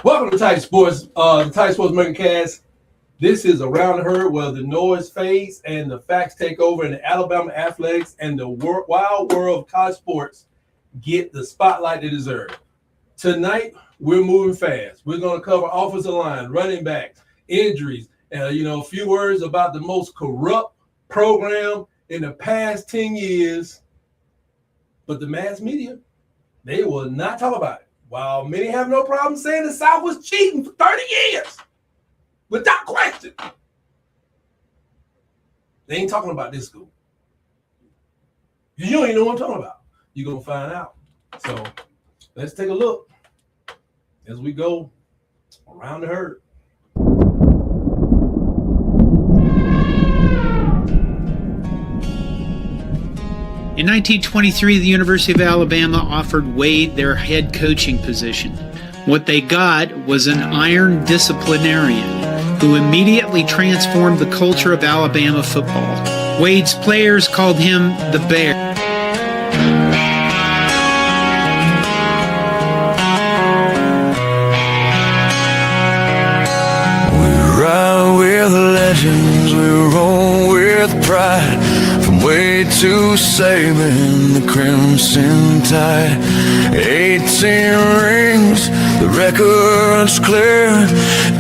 Welcome to Tight Sports, the Tight Sports Megacast. This is Around the Herd, where the noise fades and the facts take over, and the Alabama athletics and the wild world of college sports get the spotlight they deserve. Tonight, we're moving fast. We're going to cover offensive line, running backs, injuries, a few words about the most corrupt program in the past 10 years. But the mass media, they will not talk about it. While many have no problem saying the South was cheating for 30 years, without question, they ain't talking about this school. You don't even know what I'm talking about. You're going to find out. So let's take a look as we go around the herd. In 1923, the University of Alabama offered Wade their head coaching position. What they got was an iron disciplinarian who immediately transformed the culture of Alabama football. Wade's players called him the Bear. We ride with legends, we roll with pride. Way to saving the Crimson Tide. 18 rings, the record's clear.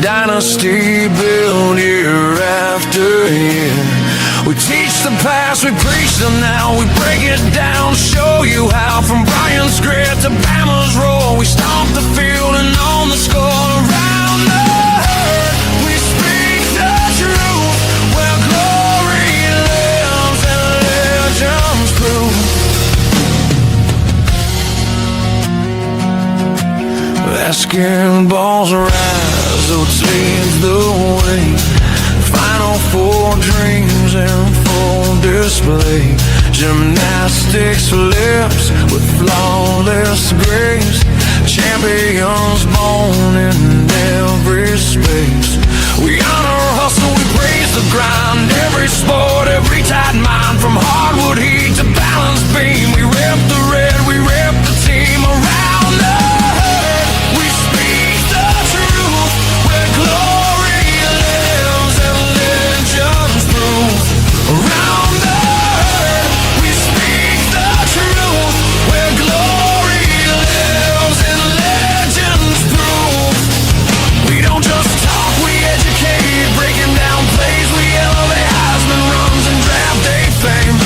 Dynasty built year after year. We teach the past, we preach the now. We break it down, show you how. From Bryant's grit to Bama's roll, we stomp the field and on the score. Around the herd, we speak the truth. Where glory lives and legends prove. Asking balls rise, so leads the way. Final four dreams in full display. Gymnastics lips with flawless grace. Champions born in every space. We honor hustle, we praise the grind. Every sport, every tight mind. From hardwood heat to balance beam. We rep the red, we rep the team. Around the herd, we speak the truth. Where glory lives and legends prove. Around the herd, we speak the truth. Where glory lives and legends prove. We don't just talk, we educate. Breaking down plays, we elevate Heisman runs and draft day fame.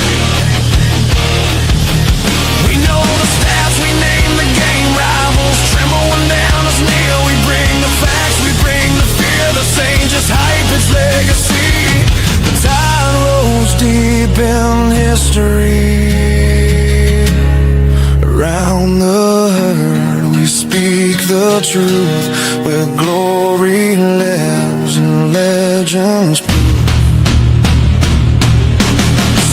We know the stats, we name the game. Rivals tremble when down us kneel. We bring the facts, we bring the fear. The same just hype its legacy. The tide rolls deep in history. Around the herd, we speak the truth. Where glory lives and legends prove.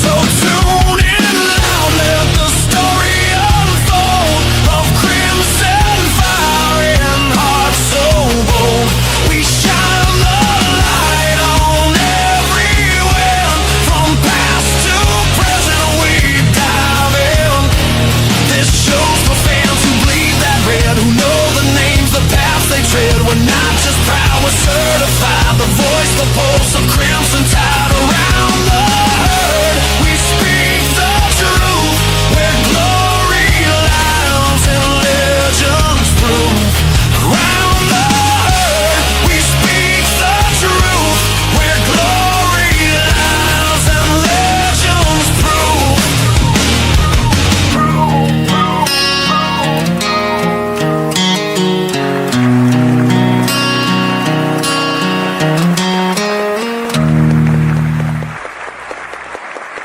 So tune in loud, let the story unfold. Of crimson fire and hearts so bold. We shine the light on every wind. From past to present we dive in. This show's for fans who bleed that red. Who know the names, the paths they tread. We're not just proud, we're certified. The voice, the pulse of Crimson Tide. Around the herd, we speak the truth. Where glory lies and legends prove. Around the herd, we speak the truth. Where glory lies and legends prove.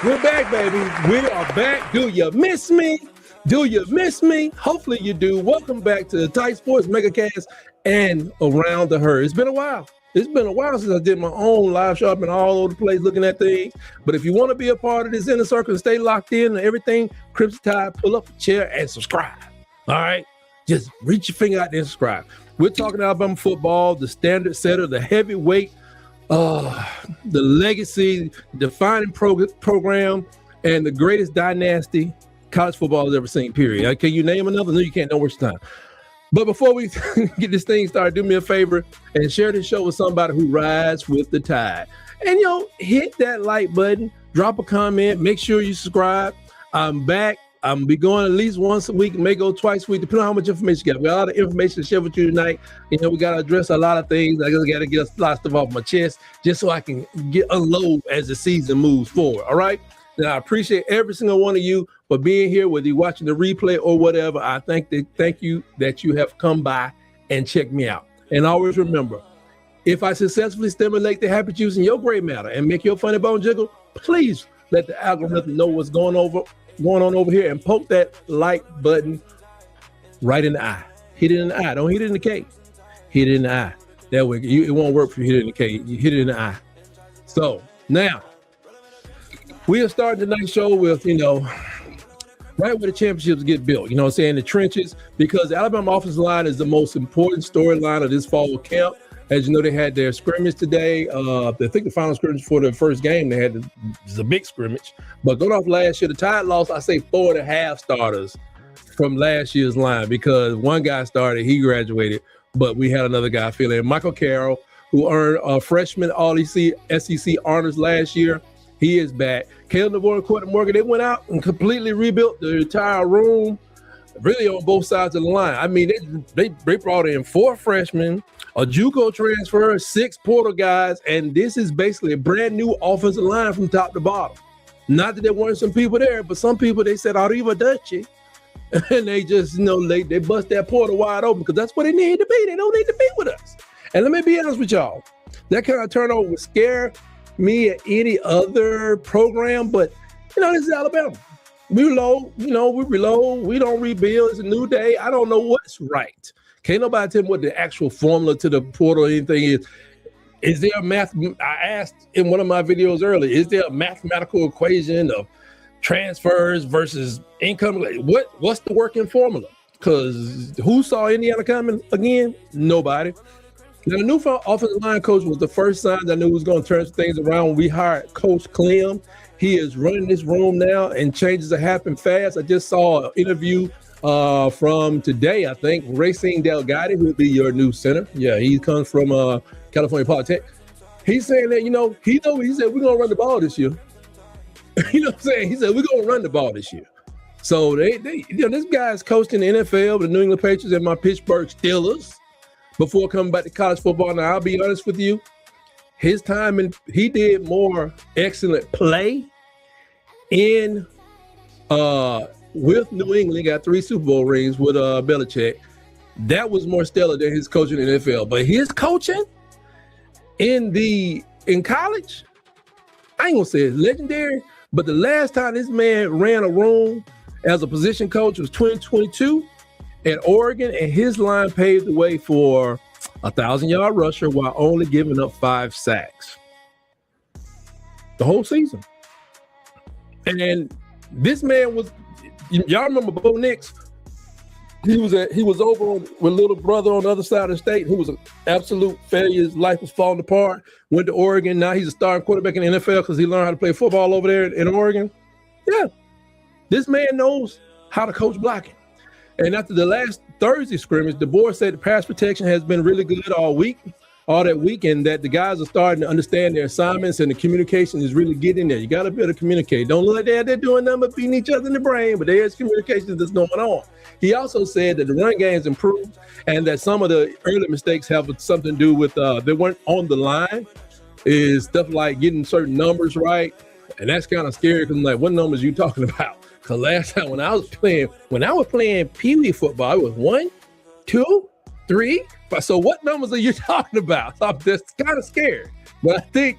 We're back, baby. We are back. Do you miss me? Do you miss me? Hopefully you do. Welcome back to the Tight Sports Megacast and Around the Herd. It's been a while. It's been a while since I did my own live show. I've been all over the place looking at things. But if you want to be a part of this inner circle and stay locked in and everything, Crimson Tide, pull up a chair and subscribe. All right? Just reach your finger out there and subscribe. We're talking Alabama football, the standard setter, the heavyweight, the legacy defining program, and the greatest dynasty college football has ever seen, period. Can you name another? No, you can't. Don't waste your time. But before we get this thing started, do me a favor and share this show with somebody who rides with the tide. And, hit that like button, drop a comment, make sure you subscribe. I'm back. I'm going to be going at least once a week, may go twice a week, depending on how much information you got. We got a lot of information to share with you tonight. We got to address a lot of things. I just got to get a lot of stuff off my chest just so I can unload as the season moves forward. All right. Now, I appreciate every single one of you for being here, whether you're watching the replay or whatever. I thank you that you have come by and checked me out. And always remember, if I successfully stimulate the happy juice in your gray matter and make your funny bone jiggle, please let the algorithm know what's going on over here and poke that like button right in the eye. Hit it in the eye. Don't hit it in the K. Hit it in the eye. That way, it won't work for you. Hit it in the K. You hit it in the eye. So now we are starting tonight's show with, right where the championships get built, the trenches, because the Alabama offensive line is the most important storyline of this fall camp. As you know, they had their scrimmage today. I think the final scrimmage for the first game, they had the big scrimmage. But going off last year, the Tide lost, I say, 4.5 starters from last year's line because one guy started, he graduated, but we had another guy fill in. Michael Carroll, who earned a freshman All-SEC honors last year, he is back. Caleb Navarro and Courtney Morgan, they went out and completely rebuilt the entire room, really on both sides of the line. I mean, they brought in 4 freshmen, a JUCO transfer, 6 portal guys, and this is basically a brand new offensive line from top to bottom. Not that there weren't some people there, but some people, they said, Arrivederci. And they just, they bust that portal wide open because that's what they need to be. They don't need to be with us. And let me be honest with y'all. That kind of turnover would scare me at any other program, but, this is Alabama. We reload, we reload. We don't rebuild. It's a new day. I don't know what's right. Can't nobody tell me what the actual formula to the portal or anything is. Is there a math? I asked in one of my videos earlier, is there a mathematical equation of transfers versus income? What's the working formula? Because who saw Indiana coming again? Nobody. Now, the new offensive line coach was the first sign I knew was going to turn things around when we hired Coach Clem. He is running this room now, and changes are happening fast. I just saw an interview from today, I think, Racine Delgado, who will be your new center. Yeah, he comes from California Polytech. He's saying that, he said, we're going to run the ball this year. You know what I'm saying? He said, we're going to run the ball this year. So this guy's coaching the NFL, the New England Patriots, and my Pittsburgh Steelers before coming back to college football. Now, I'll be honest with you. His time, he did more excellent play in with New England. He got 3 Super Bowl rings with Belichick. That was more stellar than his coaching in the NFL. But his coaching in college, I ain't gonna say it's legendary, but the last time this man ran a room as a position coach was 2022 at Oregon, and his line paved the way for a 1,000-yard rusher while only giving up 5 sacks the whole season. And this man was, y'all remember Bo Nix? He was over with little brother on the other side of the state who was an absolute failure. His life was falling apart. Went to Oregon. Now he's a starting quarterback in the NFL because he learned how to play football over there in Oregon. Yeah, this man knows how to coach blocking. And after the last Thursday scrimmage, the board said the pass protection has been really good all that week, and that the guys are starting to understand their assignments and the communication is really getting there. You got to be able to communicate. Don't look like they're doing nothing but beating each other in the brain, but there's communication that's going on. He also said that the run game's improved and that some of the early mistakes have something to do with they weren't on the line, is stuff like getting certain numbers right. And that's kind of scary because I'm like, what numbers are you talking about? Because last time when I was playing Pee Wee football, it was 1, 2, 3. So what numbers are you talking about? So I'm just kind of scared, but I think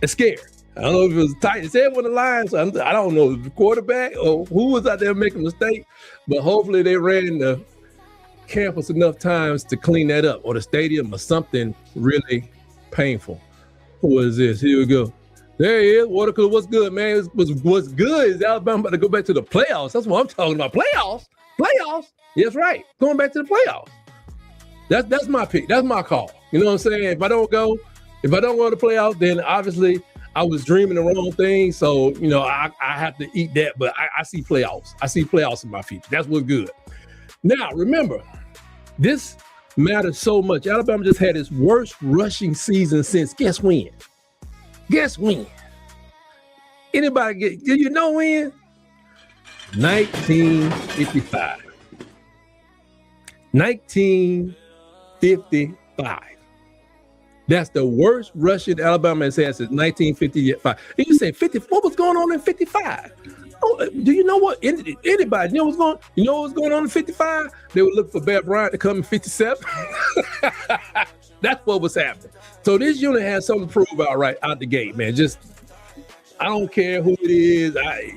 it's scared. I don't know if it was tight as hell on the line. So I don't know if the quarterback or who was out there making a mistake, but hopefully they ran the campus enough times to clean that up, or the stadium, or something really painful. Who is this? Here we go. There he is. Watercooler, what's good, man? What's good is Alabama about to go back to the playoffs. That's what I'm talking about. Playoffs. Yes, right. Going back to the playoffs. That's my pick. That's my call. You know what I'm saying? If I don't go to the playoffs, then obviously I was dreaming the wrong thing. So, I have to eat that. But I see playoffs. I see playoffs in my future. That's what's good. Now, remember, This matters so much. Alabama just had its worst rushing season since guess when? Guess when? Anybody do you know when? 1955. 1955. That's the worst rushing Alabama has had since 1955. And you say 50, what was going on in 55? Oh, do you know what? Anybody know what's going? You know what's going on in 55? They would look for Bear Bryant to come in 57. That's what was happening. So this unit has something to prove out the gate, man. Just I don't care who it is. I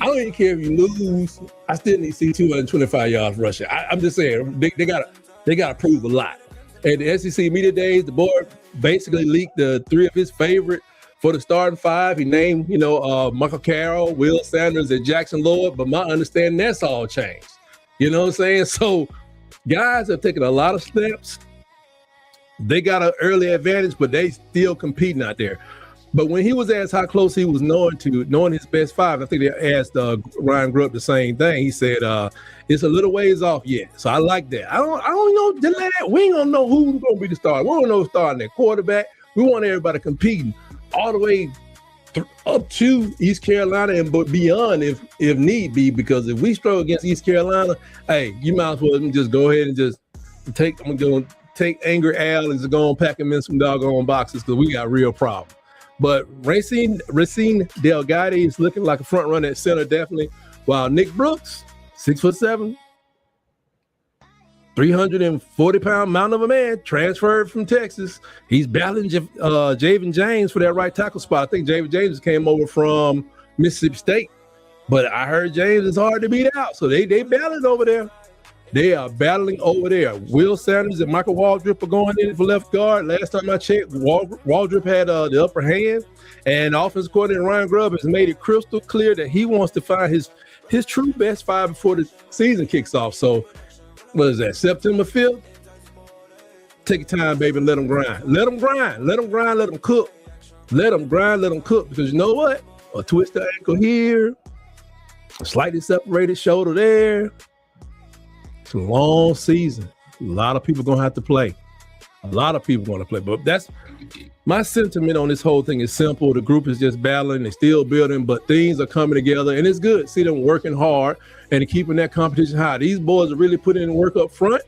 don't even care if you lose. I still need to see 225 yards rushing. I'm just saying they gotta prove a lot. At the SEC Media Days, the board basically leaked the three of his favorite for the starting five. He named, Michael Carroll, Will Sanders, and Jackson Lloyd, but my understanding that's all changed. You know what I'm saying? So guys have taken a lot of steps. They got an early advantage, but they still competing out there. But when he was asked how close he was knowing his best five, I think they asked Ryan Grubb the same thing. He said, it's a little ways off yet. So I like that. I don't know. We ain't gonna know who's gonna be the starter. We don't know who's starting at quarterback. We want everybody competing all the way up to East Carolina and beyond if need be, because if we struggle against East Carolina, hey, you might as well just go ahead and just take Anger Al and just go and pack him in some doggone boxes, because we got real problems. But Racine Delgado is looking like a front runner at center, definitely. While Nick Brooks, 6'7", 340-pound mountain of a man, transferred from Texas. He's battling Javen James for that right tackle spot. I think Javen James came over from Mississippi State, but I heard James is hard to beat out. So they battling over there. They are battling over there. Will Sanders and Michael Waldrop are going in for left guard. Last time I checked, Waldrop had the upper hand, and offensive coordinator Ryan Grubb has made it crystal clear that he wants to find his true best five before the season kicks off. So, what is that, September 5th? Take your time, baby, and let them grind. Let them grind. Let them grind. Let them cook. Let them grind. Let them cook. Because you know what? A twisted ankle here, a slightly separated shoulder there. It's a long season. A lot of people going to have to play. A lot of people going to play. But that's my sentiment on this whole thing is simple. The group is just battling. They're still building, but things are coming together. And it's good to see them working hard and keeping that competition high. These boys are really putting in work up front.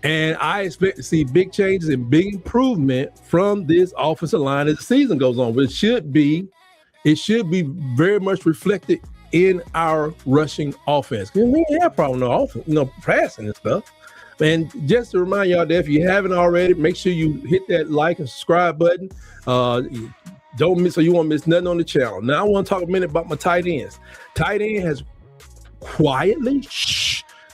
And I expect to see big changes and big improvement from this offensive line as the season goes on. But it should be very much reflected in our rushing offense. We ain't have problem passing and stuff. And just to remind y'all that if you haven't already, make sure you hit that like and subscribe button. Don't miss, so you won't miss nothing on the channel. Now I want to talk a minute about my tight ends. Tight end has quietly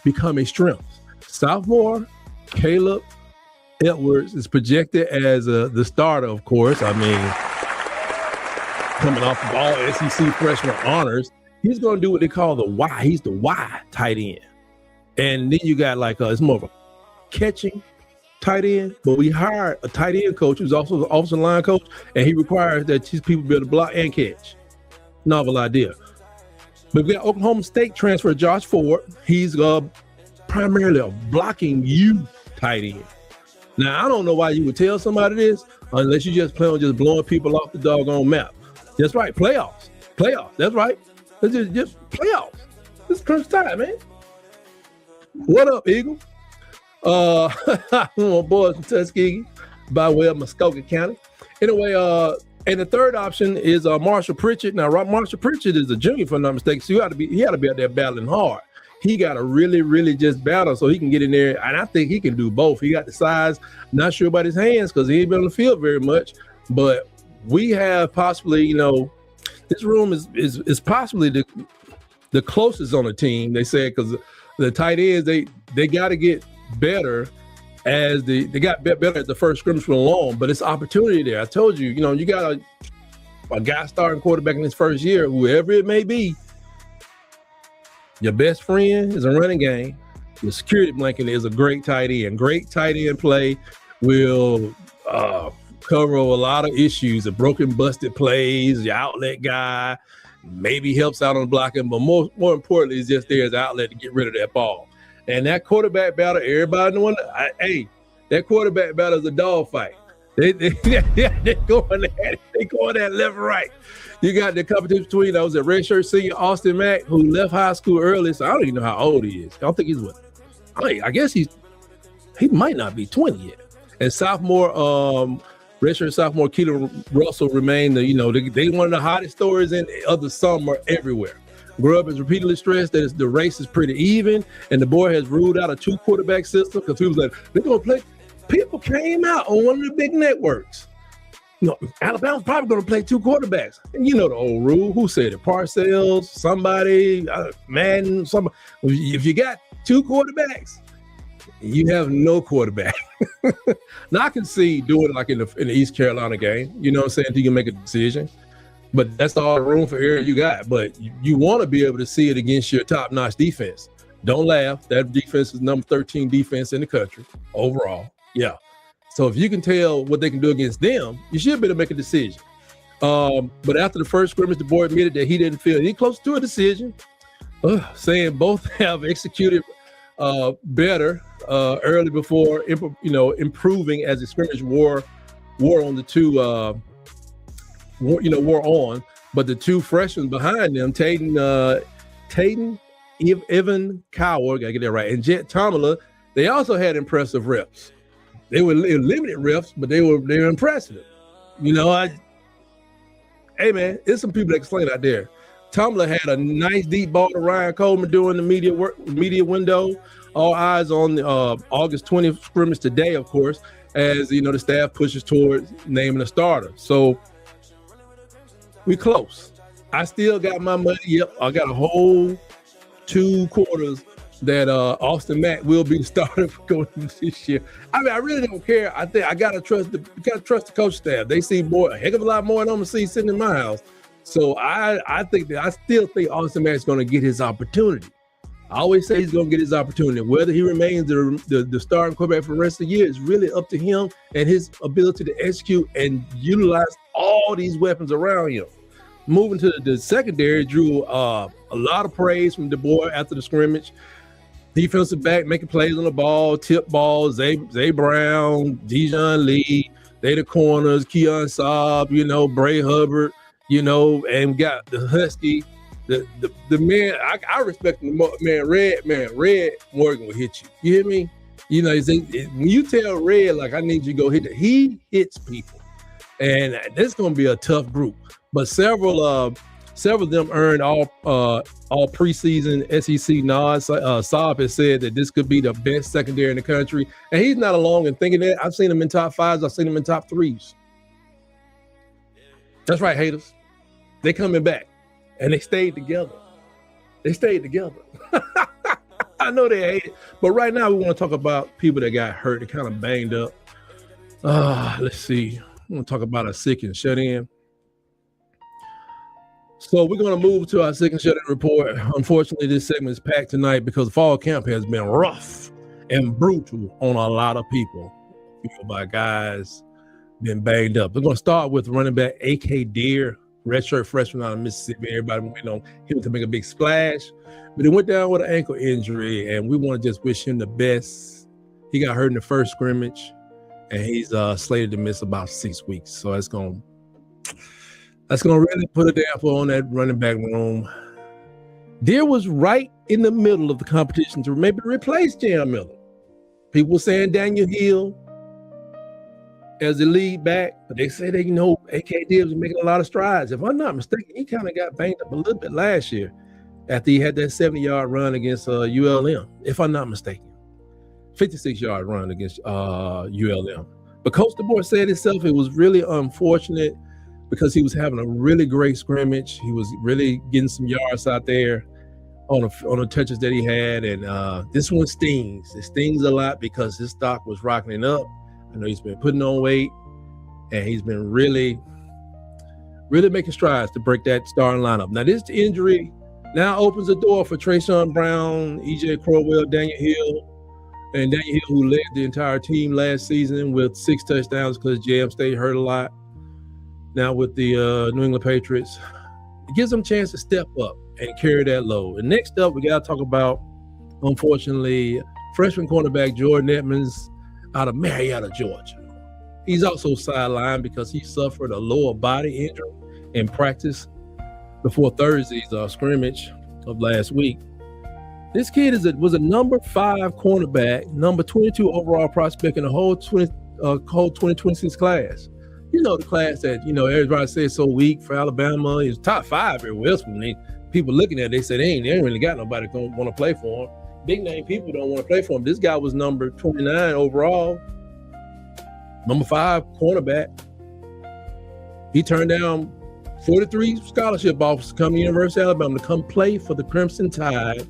become a strength. Sophomore Caleb Edwards is projected as the starter, of course. I mean, coming off of all SEC freshman honors, he's going to do what they call the Y. He's the Y tight end. And then you got it's more of a catching tight end, but we hired a tight end coach who's also the offensive line coach, and he requires that his people be able to block and catch. Novel idea. But we got Oklahoma State transfer Josh Ford. He's primarily a blocking you tight end. Now, I don't know why you would tell somebody this unless you just plan on just blowing people off the doggone map. That's right, playoffs. That's right. It's just playoffs. It's crunch time, man. What up, Eagle? My boys from Tuskegee by way of Muskogee County. Anyway, and the third option is Marshall Pritchett. Now, Marshall Pritchett is a junior, if I'm not mistaken, so he had to be out there battling hard. He got to really, really just battle so he can get in there, and I think he can do both. He got the size. Not sure about his hands because he ain't been on the field very much, but we have possibly, this room is possibly the closest on the team, they said, because the tight ends, they got to get better as they got better at the first scrimmage went along, but it's opportunity there. I told you, you got a guy starting quarterback in his first year, whoever it may be. Your best friend is a running game. Your security blanket is a great tight end. Great tight end play will cover a lot of issues, the broken, busted plays, your outlet guy, maybe helps out on blocking, but more importantly, is just there as an outlet to get rid of that ball. And that quarterback battle, everybody knowing, that quarterback battle is a dog fight. They going at it. They going at left and right. You got the competition between those at redshirt senior Austin Mack, who left high school early, so I don't even know how old he is. I don't think he's what. I guess he might not be 20 yet. And sophomore, redshirt sophomore Keelan Russell remained they one of the hottest stories of the summer everywhere. Grubb has repeatedly stressed that the race is pretty even, and the boy has ruled out a 2-quarterback system because he was like, they're going to play. People came out on one of the big networks. Alabama's probably going to play 2 quarterbacks. And you know the old rule. Who said it? Parcells, somebody, Madden, somebody. If you got 2 quarterbacks, you have no quarterback. Now, I can see doing it like in the East Carolina game. You know what I'm saying? You can make a decision. But that's all the room for error you got. But you want to be able to see it against your top-notch defense. Don't laugh. That defense is number 13 defense in the country overall. Yeah. So if you can tell what they can do against them, you should be able to make a decision. But after the first scrimmage, the boy admitted that he didn't feel any close to a decision, saying both have executed better early before improving as the scrimmage wore on the two wore on. But the 2 freshmen behind them, Taden Evan Coward, gotta get that right, and Jet Tomala, they also had impressive reps. They were limited reps, but they were impressive. Hey man, there's some people that can sling out there. Tomala had a nice deep ball to Ryan Coleman during the media window. All eyes on the August 20th scrimmage today, of course, as the staff pushes towards naming a starter. So we close. I still got my money. Yep, I got a whole 2 quarters that Austin Mack will be the starter for going this year. I mean, I really don't care. I think I gotta trust the coach staff. They see a heck of a lot more than I'm gonna see sitting in my house. So I still think Austin Mack's gonna get his opportunity. I always say he's gonna get his opportunity. Whether he remains the starting quarterback for the rest of the year is really up to him and his ability to execute and utilize all these weapons around him. Moving to the secondary, drew a lot of praise from the boy after the scrimmage. Defensive back making plays on the ball, tip balls, Zay Brown, Dijon Lee, they the corners, Keon Saab, Bray Hubbard, and got the Husky, the man, I respect the man, Red Morgan will hit you. You hear me? When you tell Red, like, I need you to go hit it, he hits people. And this is going to be a tough group. But several of them earned all preseason SEC nods. Saab has said that this could be the best secondary in the country, and he's not alone in thinking that. I've seen him in top 5s. I've seen him in top 3s. That's right, haters. They coming back, and they stayed together. I know they hate it, but right now we want to talk about people that got hurt, that kind of banged up. Let's see. I want to talk about a sick and shut in. So we're going to move to our sick and shut in report. Unfortunately, this segment is packed tonight because fall camp has been rough and brutal on a lot of people. My guys been banged up. We're going to start with running back A.K. Deere, redshirt freshman out of Mississippi. Everybody went on him to make a big splash, but he went down with an ankle injury, and we want to just wish him the best. He got hurt in the first scrimmage, and he's slated to miss about 6 weeks. So that's going to really put a damper on that running back room. Deere was right in the middle of the competition to maybe replace Jam Miller. People were saying Daniel Hill as the lead back, but they say A.K. Deere was making a lot of strides. If I'm not mistaken, he kind of got banged up a little bit last year after he had that 70-yard run against ULM, if I'm not mistaken. 56-yard run against ULM. But Coach DeBoer said himself it was really unfortunate because he was having a really great scrimmage. He was really getting some yards out there on the touches that he had. And this one stings. It stings a lot because his stock was rocketing up. I know he's been putting on weight, and he's been really, really making strides to break that starting lineup. Now, this injury now opens the door for Trayshawn Brown, E.J. Crowell, Daniel Hill, and Daniel Hill, who led the entire team last season with 6 touchdowns because JM stayed hurt a lot. Now with the New England Patriots, it gives them a chance to step up and carry that load. And next up, we got to talk about unfortunately, freshman cornerback Jordan Edmonds out of Marietta, Georgia. He's also sidelined because he suffered a lower body injury in practice before Thursday's scrimmage of last week. This kid was a number 5 cornerback, number 22 overall prospect in the whole 2026 class. You know, the class that, everybody says so weak for Alabama. Is top 5 everywhere else. When people looking at it, they said they ain't really got nobody going to want to play for him. Big name people don't want to play for him. This guy was number 29 overall, number 5 cornerback. He turned down 43 scholarship offers to come to the University of Alabama to come play for the Crimson Tide,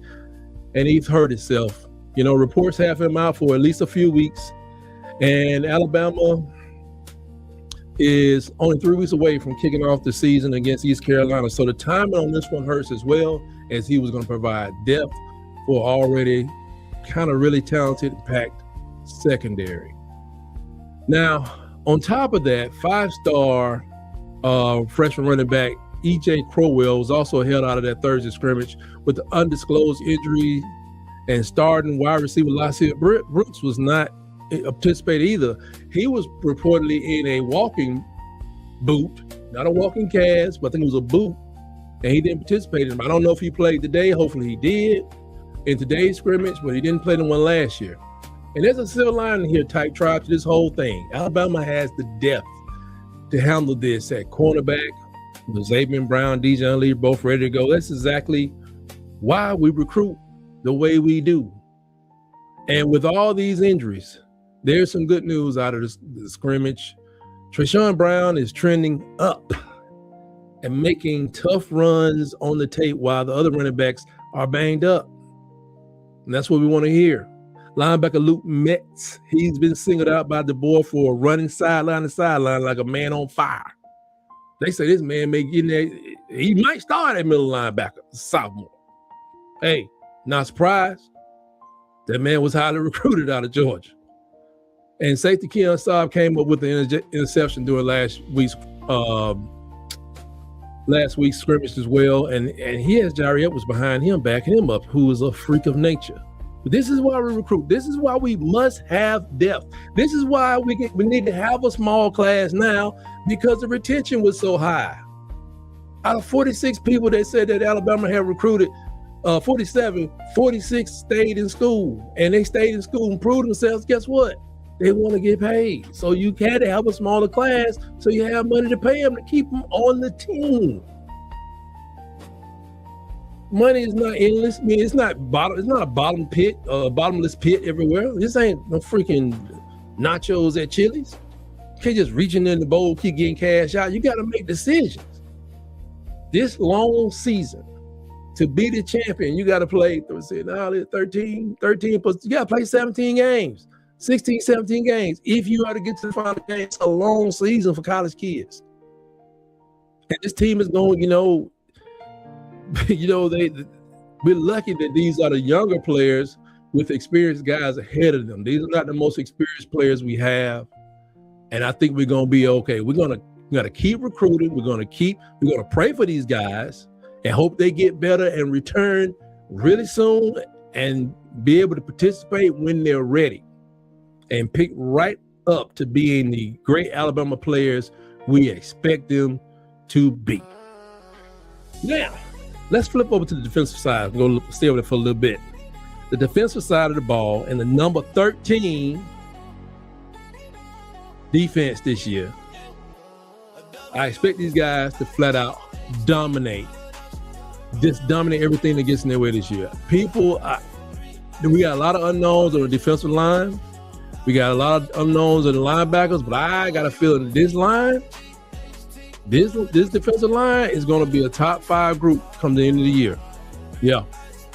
and he's hurt himself. Reports have him out for at least a few weeks, and Alabama is only 3 weeks away from kicking off the season against East Carolina. So the timing on this one hurts as well, as he was going to provide depth for already kind of really talented, packed secondary. Now, on top of that, 5-star freshman running back E.J. Crowell was also held out of that Thursday scrimmage with the undisclosed injury, and starting wide receiver Lassie Brooks was not participated either. He was reportedly in a walking boot, not a walking cast, but I think it was a boot, and he didn't participate in them. I don't know if he played today. Hopefully he did in today's scrimmage, but he didn't play the one last year. And there's a silver lining here, Tyke Tribe, to this whole thing. Alabama has the depth to handle this at cornerback. Xavier Brown, Dijon Lee, both ready to go. That's exactly why we recruit the way we do. And with all these injuries, there's some good news out of the scrimmage. Treshaun Brown is trending up and making tough runs on the tape while the other running backs are banged up. And that's what we want to hear. Linebacker Luke Metz, he's been singled out by the board for running sideline to sideline like a man on fire. They say this man may get in there. He might start at middle linebacker, sophomore. Hey, not surprised. That man was highly recruited out of Georgia. And safety Keon Saab came up with the interception during last week's scrimmage as well. And he has Jari Edwards behind him, backing him up, who is a freak of nature. But this is why we recruit. This is why we must have depth. This is why we need to have a small class now, because the retention was so high. Out of 46 people that said that Alabama had recruited, 46 stayed in school. And they stayed in school and proved themselves. Guess what? They want to get paid. So you can't have a smaller class so you have money to pay them to keep them on the team. Money is not endless. I mean, it's not a bottomless pit everywhere. This ain't no freaking nachos at Chili's. You can't just reach in the bowl, keep getting cash out. You got to make decisions. This long season, to be the champion, you got to play 13 plus, you got to play 17 games, 16, 17 games. If you are to get to the final game, it's a long season for college kids. And this team is going, we're lucky that these are the younger players with experienced guys ahead of them. These are not the most experienced players we have. And I think we're going to be okay. We're going to keep recruiting. We're going to pray for these guys and hope they get better and return really soon and be able to participate when they're ready and pick right up to being the great Alabama players we expect them to be. Now, let's flip over to the defensive side. We're going to stay over there for a little bit. The defensive side of the ball and the number 13 defense this year. I expect these guys to flat out dominate. Just dominate everything that gets in their way this year. We got a lot of unknowns on the defensive line. We got a lot of unknowns on the linebackers, but I got a feeling that this defensive line is going to be a top 5 group come the end of the year. Yeah.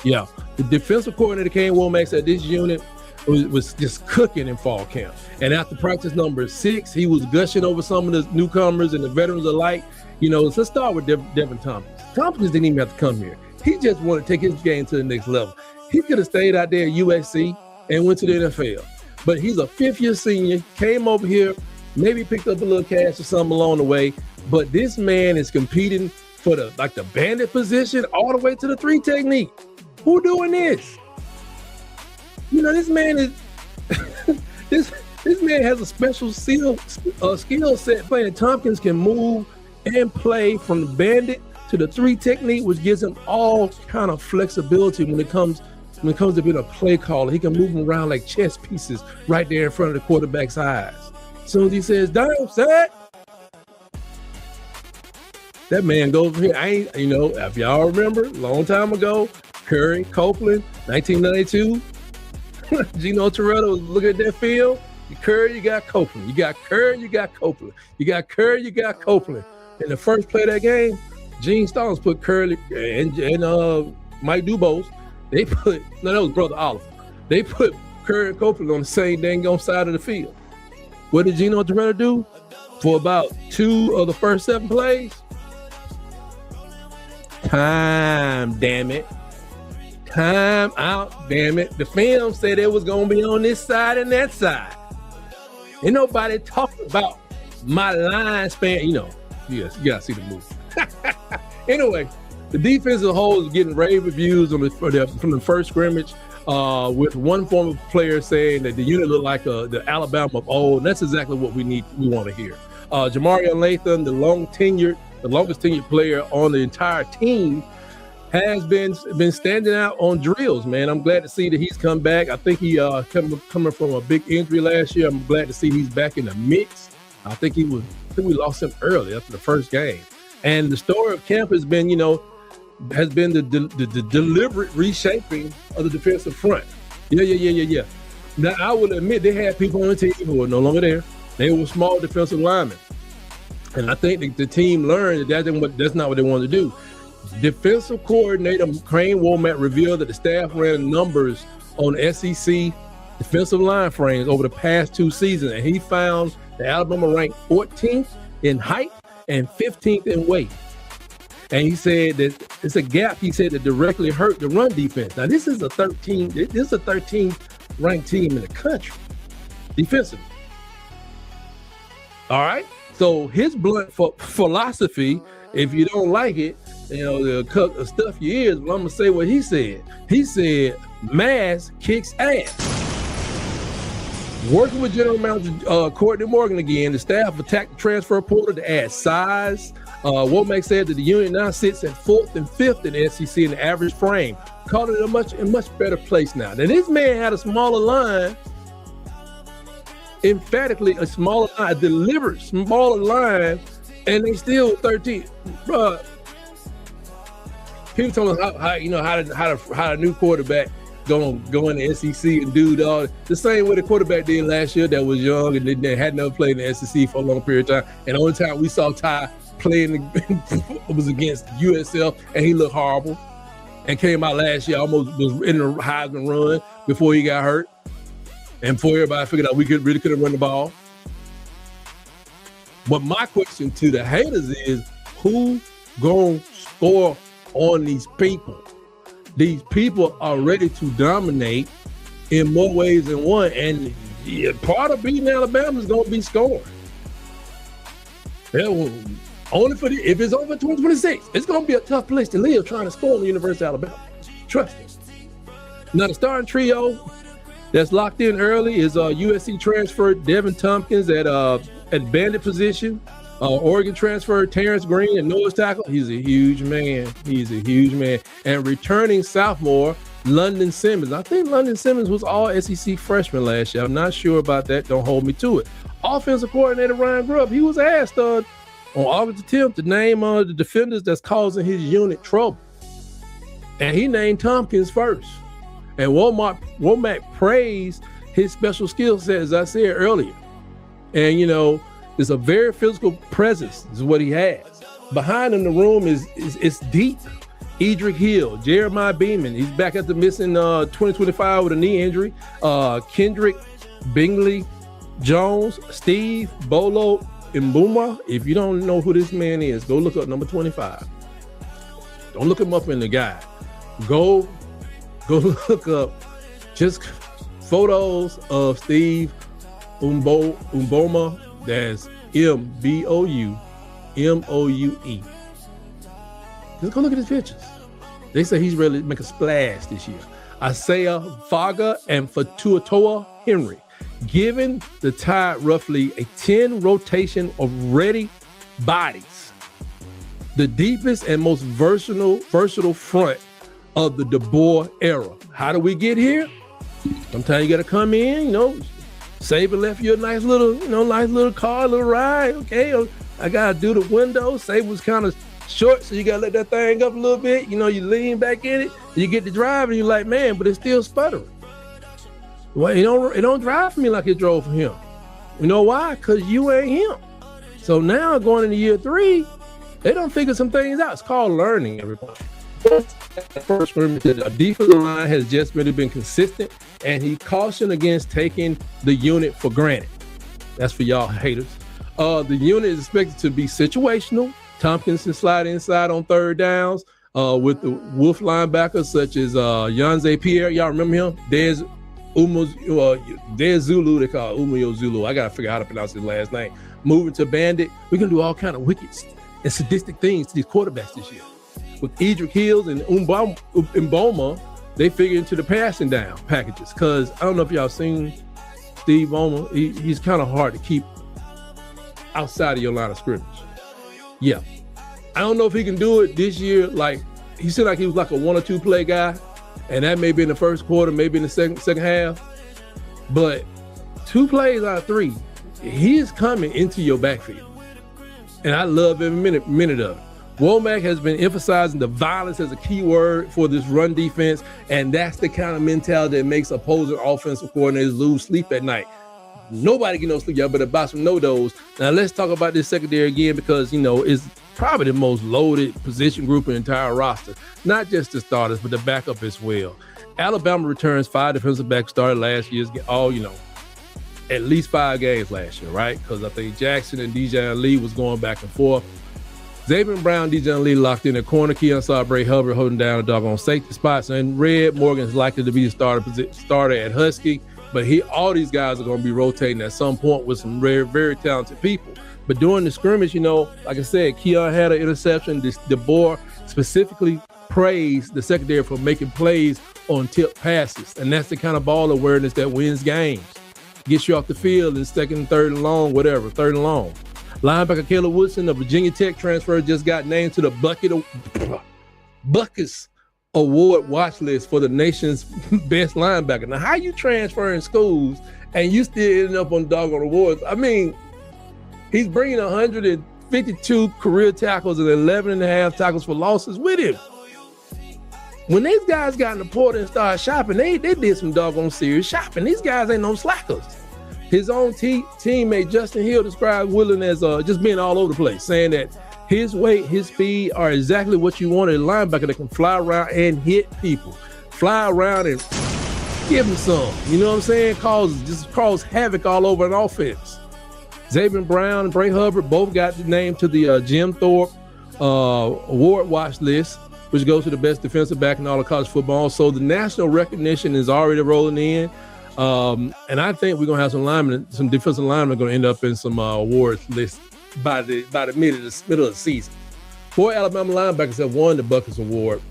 The defensive coordinator, Kane Womack, said this unit was just cooking in fall camp. And after practice number 6, he was gushing over some of the newcomers and the veterans alike. So let's start with Devin Tompkins. Tompkins didn't even have to come here. He just wanted to take his game to the next level. He could have stayed out there at USC and went to the NFL. But he's a 5th-year senior, came over here, maybe picked up a little cash or something along the way. But this man is competing for the bandit position all the way to the 3 technique. Who doing this? this man is this man has a special skill set playing. Tompkins can move and play from the bandit to the 3 technique, which gives him all kind of flexibility when it comes to being a play caller. He can move them around like chess pieces right there in front of the quarterback's eyes. As soon as he says, down, set, that man goes here. If y'all remember, a long time ago, Curry, Copeland, 1992, Gino Toretta was looking at that field. You Curry, you got Copeland. You got Curry, you got Copeland. You got Curry, you got Copeland. In the first play of that game, Gene Stallings put Curry and Mike Dubose. That was Brother Oliver. They put Curry and Copeland on the same dang on side of the field. What did Gino Toretta do for about 2 of the first 7 plays? Time, damn it. Time out, damn it. The film said it was going to be on this side and that side. Ain't nobody talking about my line span. You gotta see the movie. Anyway, the defense as a whole is getting rave reviews from the first scrimmage, with one former player saying that the unit looked like the Alabama of old. And that's exactly what we want to hear. Jamarian Latham, the longest tenured player on the entire team, has been standing out on drills, man. I'm glad to see that he's come back. I think he coming from a big injury last year. I'm glad to see he's back in the mix. I think we lost him early after the first game. And the story of camp has been, the deliberate reshaping of the defensive front. Yeah. Now, I will admit they had people on the team who are no longer there. They were small defensive linemen. And I think the team learned that that's not what they wanted to do. Defensive coordinator Crane Womack revealed that the staff ran numbers on SEC defensive line frames over the past 2 seasons, and he found the Alabama ranked 14th in height and 15th in weight. And he said that it's a gap, he said, that directly hurt the run defense. Now, this is a 13th ranked team in the country defensively. All right? So his blunt philosophy, if you don't like it, the stuff your ears, but I'm going to say what he said. He said, mass kicks ass. Working with General Manager Courtney Morgan again, the staff attacked the transfer portal to add size. Womack said that the unit now sits at 4th and 5th in the SEC in the average frame, calling it a much better place now. Now, this man had a smaller line, emphatically a deliberate smaller line, and they still 13. Bruh, people telling us how a new quarterback go in the SEC and do all the same way the quarterback did last year that was young and they had never played in the SEC for a long period of time. And the only time we saw Ty playing was against USF, and he looked horrible. And came out last year, almost was in the Heisman run before he got hurt. And before everybody figured out we really couldn't run the ball. But my question to the haters is, who gonna score on these people? These people are ready to dominate in more ways than one, and part of beating Alabama is going to be scoring. If it's only for 2026, it's going to be a tough place to live trying to score on the University of Alabama. Trust me. Now, the starting trio that's locked in early is USC transfer Devin Tompkins at bandit position. Oregon transfer Terrence Green at nose tackle. He's a huge man. And returning sophomore London Simmons. I think London Simmons was all SEC freshman last year. I'm not sure about that. Don't hold me to it. Offensive coordinator Ryan Grubb, he was asked on August 10th to name the defenders that's causing his unit trouble. And he named Tompkins first. And Womack praised his special skill set, as I said earlier. And, it's a very physical presence is what he has. Behind him, the room is deep. Edric Hill, Jeremiah Beeman, he's back after missing 2025 with a knee injury. Kendrick Bingley Jones, Steve Bolo Mbuma. If you don't know who this man is, go look up number 25. Don't look him up in the guide. Go look up just photos of Steve Mboma. That's Mboue. Just go look at his pictures. They say he's ready to make a splash this year. Isaiah Faga, and Fatuatoa Henry, giving the Tide roughly a 10 rotation of ready bodies. The deepest and most versatile front of the DeBoer era. How do we get here? Sometimes you got to come in, Saban left you a nice little car, little ride. Okay, I got to do the window. Saban was kind of short, so you got to let that thing up a little bit. You lean back in it, you get to drive, and you're like, man, but it's still sputtering. Well, it don't drive for me like it drove for him. You know why? Because you ain't him. So now going into year 3, they don't figure some things out. It's called learning, everybody. First scrimmage, the defensive line has just really been consistent, and he cautioned against taking the unit for granted. That's for y'all haters. The unit is expected to be situational. Tompkins can slide inside on third downs with the Wolf linebackers such as Yanze Pierre. Y'all remember him? Dez Zulu, they call it Umuyo Zulu. I got to figure out how to pronounce his last name. Moving to Bandit. We can do all kind of wicked and sadistic things to these quarterbacks this year. With Edric Hills and Mboma, they figure into the passing down packages. Because I don't know if y'all seen Steve Boma. He's kind of hard to keep outside of your line of scrimmage. Yeah. I don't know if he can do it this year. Like, he seemed like he was like a 1 or 2 play guy. And that may be in the first quarter, maybe in the second half. But 2 plays out of 3, he is coming into your backfield. And I love every minute of it. Womack has been emphasizing the violence as a key word for this run defense, and that's the kind of mentality that makes opposing offensive coordinators lose sleep at night. Nobody get no sleep. Y'all better buy some no-dos. Now let's talk about this secondary again, because it's probably the most loaded position group in the entire roster. Not just the starters, but the backup as well. Alabama returns 5 defensive backs started last year's at least 5 games last year, right? Because I think Jackson and Dejan Lee was going back and forth. Xavier Brown, Dejan Lee locked in at corner. Keon saw Bray Hubbard holding down a doggone safety spots. And Red Morgan is likely to be the starter at Husky. But all these guys are going to be rotating at some point with some very, very talented people. But during the scrimmage, like I said, Keon had an interception. DeBoer specifically praised the secondary for making plays on tip passes. And that's the kind of ball awareness that wins games. Gets you off the field in second, third and long, whatever, third and long. Linebacker Caleb Woodson, the Virginia Tech transfer, just got named to the Buckus Award watch list for the nation's best linebacker. Now, how you transferring schools and you still ending up on doggone awards? I mean, he's bringing 152 career tackles and 11.5 tackles for losses with him. When these guys got in the portal and started shopping, they did some doggone serious shopping. These guys ain't no slackers. His own teammate Justin Hill described Willen as just being all over the place, saying that his weight, his speed are exactly what you want in a linebacker that can fly around and hit people. Fly around and give him some. You know what I'm saying? Cause havoc all over an offense. Xavier Brown and Bray Hubbard both got the name to the Jim Thorpe award watch list, which goes to the best defensive back in all of college football. So the national recognition is already rolling in. And I think we're gonna have some defensive linemen going to end up in some awards lists by the middle of the season. 4 Alabama linebackers have won the Buckus Award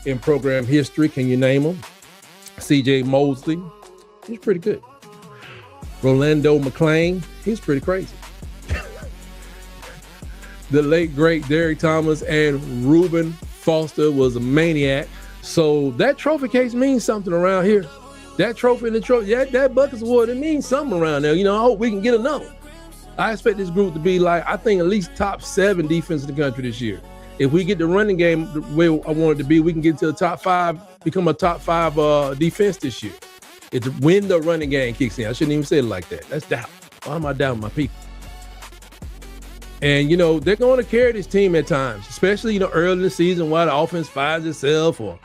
in program history. Can you name them? C.J. Mosley, he's pretty good. Rolando McClain, he's pretty crazy. The late great Derek Thomas and Reuben Foster was a maniac. So that trophy case means something around here. That trophy and the trophy, that Buckus Award, it means something around there. I hope we can get another. I expect this group to be I think at least top 7 defense in the country this year. If we get the running game the way I want it to be, we can get to the top 5, become a top 5 defense this year. It's when the running game kicks in. I shouldn't even say it like that. That's doubt. Why am I doubting my people? And, they're going to carry this team at times, especially, early in the season while the offense finds itself, or,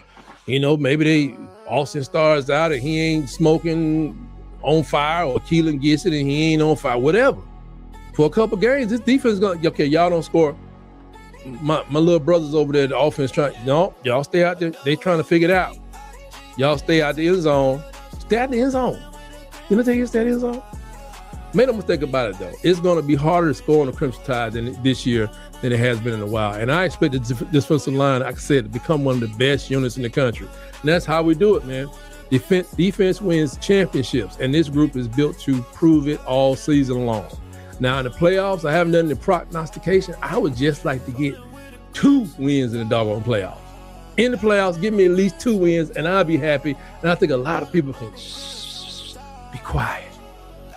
maybe Austin Starr's out and he ain't smoking on fire, or Keelan gets it and he ain't on fire, whatever. For a couple games, this defense is going to, okay, y'all don't score. My little brothers over there, the offense y'all stay out there. They trying to figure it out. Y'all stay out the end zone. Stay out the end zone. You know what I'm stay out the end zone? Make no mistake about it, though. It's going to be harder to score on the Crimson Tide this year than it has been in a while. And I expect the defensive line, like I said, to become one of the best units in the country. And that's how we do it, man. Defense wins championships, and this group is built to prove it all season long. Now, in the playoffs, I haven't done the prognostication. I would just like to get 2 wins in the doggone playoffs. In the playoffs, give me at least 2 wins, and I'll be happy. And I think a lot of people can be quiet.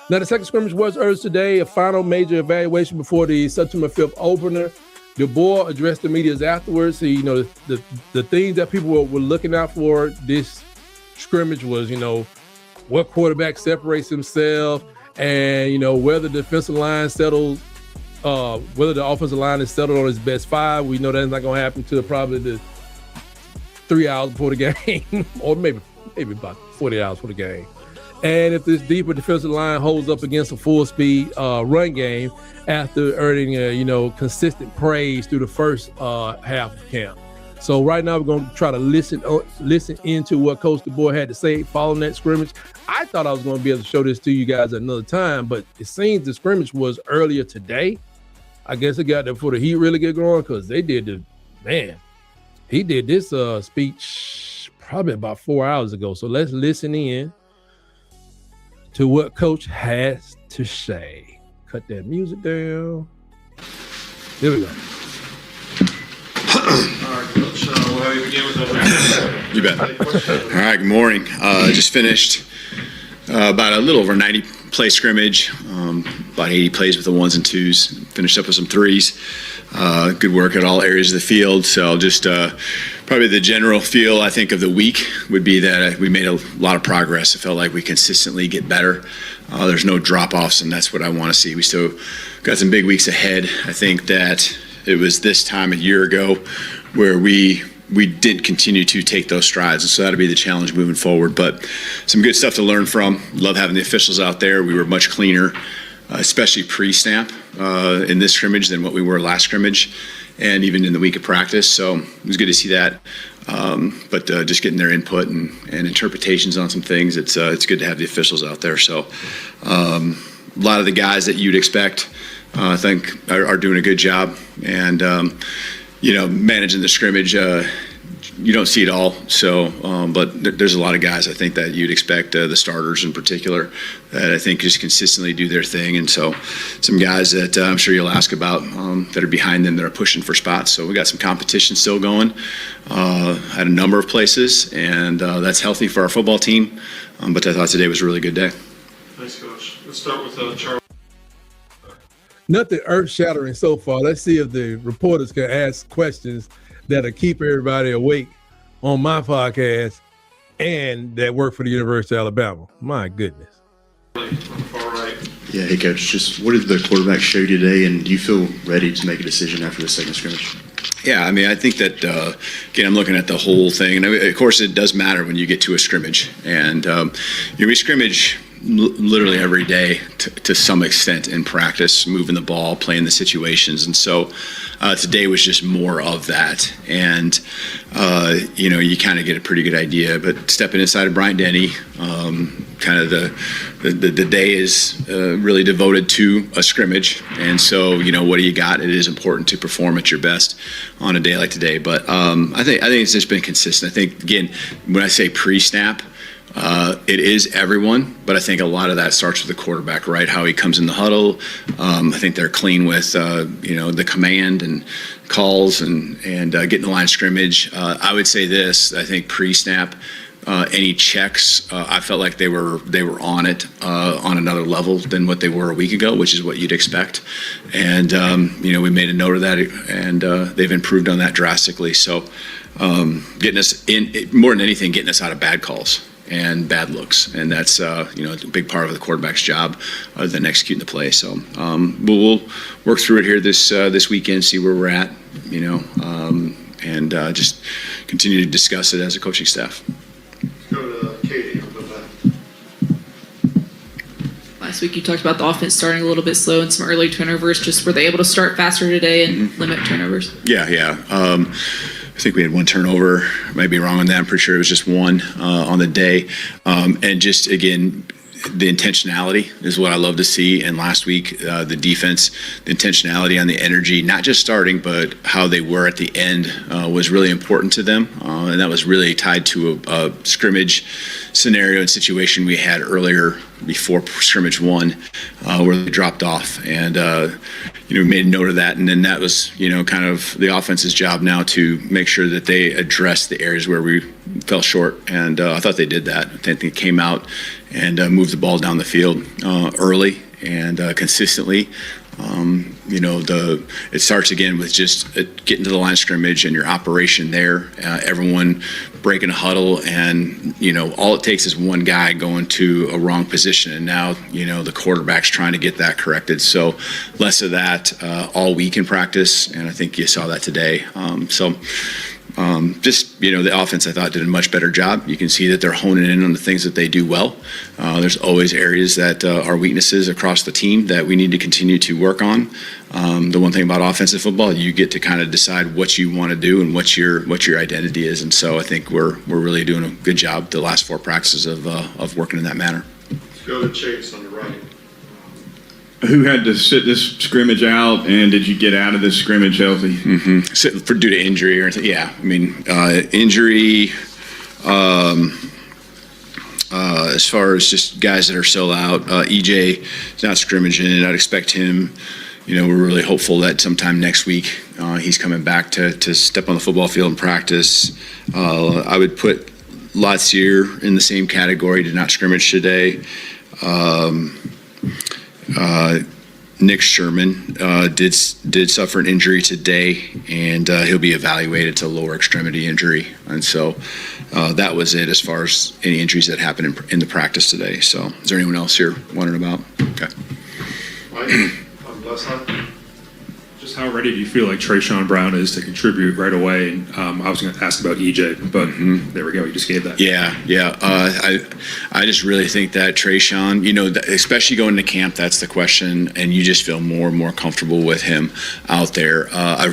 Now, the second scrimmage was urged today, a final major evaluation before the September 5th opener. DeBoer addressed the media afterwards. So, the things that people were looking out for this scrimmage was, what quarterback separates himself and, whether the defensive line settles, whether the offensive line is settled on its best 5. We know that's not going to happen until probably the 3 hours before the game or maybe about 40 hours before the game. And if this deeper defensive line holds up against a full-speed run game after earning, consistent praise through the first half of camp. So right now we're going to try to listen into what Coach DeBoer had to say following that scrimmage. I thought I was going to be able to show this to you guys at another time, but it seems the scrimmage was earlier today. I guess it got there before the heat really get going because he did this speech probably about 4 hours ago. So let's listen in to what Coach has to say. Cut that music down. There we go. All right, Coach, we'll have you begin with that. You bet. All right, good morning. Just finished about a little over 90 play scrimmage, about 80 plays with the 1s and 2s, finished up with some 3s. Good work at all areas of the field. So just probably the general feel, I think, of the week would be that we made a lot of progress. It felt like we consistently get better. There's no drop-offs, and that's what I want to see. We still got some big weeks ahead. I think that it was this time a year ago where we didn't continue to take those strides, and so that'll be the challenge moving forward. But some good stuff to learn from. Love having the officials out there. We were much cleaner, especially pre-snap in this scrimmage than what we were last scrimmage, and even in the week of practice. So it was good to see that. But just getting their input and interpretations on some things, it's good to have the officials out there. So a lot of the guys that you'd expect, I think, are doing a good job. And, managing the scrimmage, you don't see it all. So, but there's a lot of guys, I think, that you'd expect, the starters in particular, that I think just consistently do their thing. And so some guys that I'm sure you'll ask about that are behind them that are pushing for spots. So we got some competition still going at a number of places, and that's healthy for our football team. But I thought today was a really good day. Thanks, Coach. Let's start with Charles. Nothing earth-shattering so far. Let's see if the reporters can ask questions that'll keep everybody awake on my podcast and that work for the University of Alabama. My goodness. On the far right. Yeah, hey, Coach, just what did the quarterback show you today, and do you feel ready to make a decision after the second scrimmage? Yeah, I mean, I think that, again, I'm looking at the whole thing. And of course, it does matter when you get to a scrimmage. And we scrimmage literally every day to some extent in practice, moving the ball, playing the situations. And so today was just more of that. And, you kind of get a pretty good idea. But stepping inside of Bryant Denny, kind of the day is really devoted to a scrimmage. And so, what do you got? It is important to perform at your best on a day like today. But I think it's just been consistent. I think, again, when I say pre-snap, it is everyone, but I think a lot of that starts with the quarterback, right? How he comes in the huddle. I think they're clean with, the command and calls and getting the line of scrimmage. I would say this, I think pre-snap, any checks, I felt like they were on it on another level than what they were a week ago, which is what you'd expect. And, we made a note of that, and they've improved on that drastically. So getting us in, more than anything, getting us out of bad calls and bad looks, and that's a big part of the quarterback's job, other than executing the play. So we'll work through it here this weekend, see where we're at, and just continue to discuss it as a coaching staff. Go to Katie on the back. Last week you talked about the offense starting a little bit slow and some early turnovers. Just were they able to start faster today and limit turnovers? Yeah. I think we had one turnover. I might be wrong on that. I'm pretty sure it was just one on the day. And just, again, the intentionality is what I love to see. And last week, the defense, the intentionality on the energy, not just starting, but how they were at the end was really important to them. And that was really tied to a scrimmage scenario and situation we had earlier before scrimmage one, where they dropped off. And, we made a note of that. And then that was, kind of the offense's job now to make sure that they address the areas where we fell short. And I thought they did that. I think they came out and moved the ball down the field early and consistently. It starts again with just getting to the line of scrimmage and your operation there. Everyone breaking a huddle, and all it takes is one guy going to a wrong position, and now the quarterback's trying to get that corrected. So less of that all week in practice, and I think you saw that today. The offense, I thought, did a much better job. You can see that they're honing in on the things that they do well. There's always areas that are weaknesses across the team that we need to continue to work on. The one thing about offensive football, you get to kind of decide what you want to do and what your identity is. And so I think we're really doing a good job the last 4 practices of working in that manner. Let's go to Chase on the right. Who had to sit this scrimmage out, and did you get out of this scrimmage healthy? Mm-hmm. Due to injury or anything? Yeah, injury. As far as just guys that are still out, EJ is not scrimmaging. I'd expect him. We're really hopeful that sometime next week he's coming back to step on the football field and practice. I would put Latsier in the same category. Did not scrimmage today. Nick Sherman did suffer an injury today, and he'll be evaluated to lower extremity injury. And so that was it as far as any injuries that happened in the practice today. So is there anyone else here wondering about? Okay. Mike, on the left side. Just how ready do you feel like Trayshawn Brown is to contribute right away? And I was going to ask about EJ, but there we go. You just gave that. Yeah. I just really think that Trayshawn, especially going to camp, that's the question, and you just feel more and more comfortable with him out there. I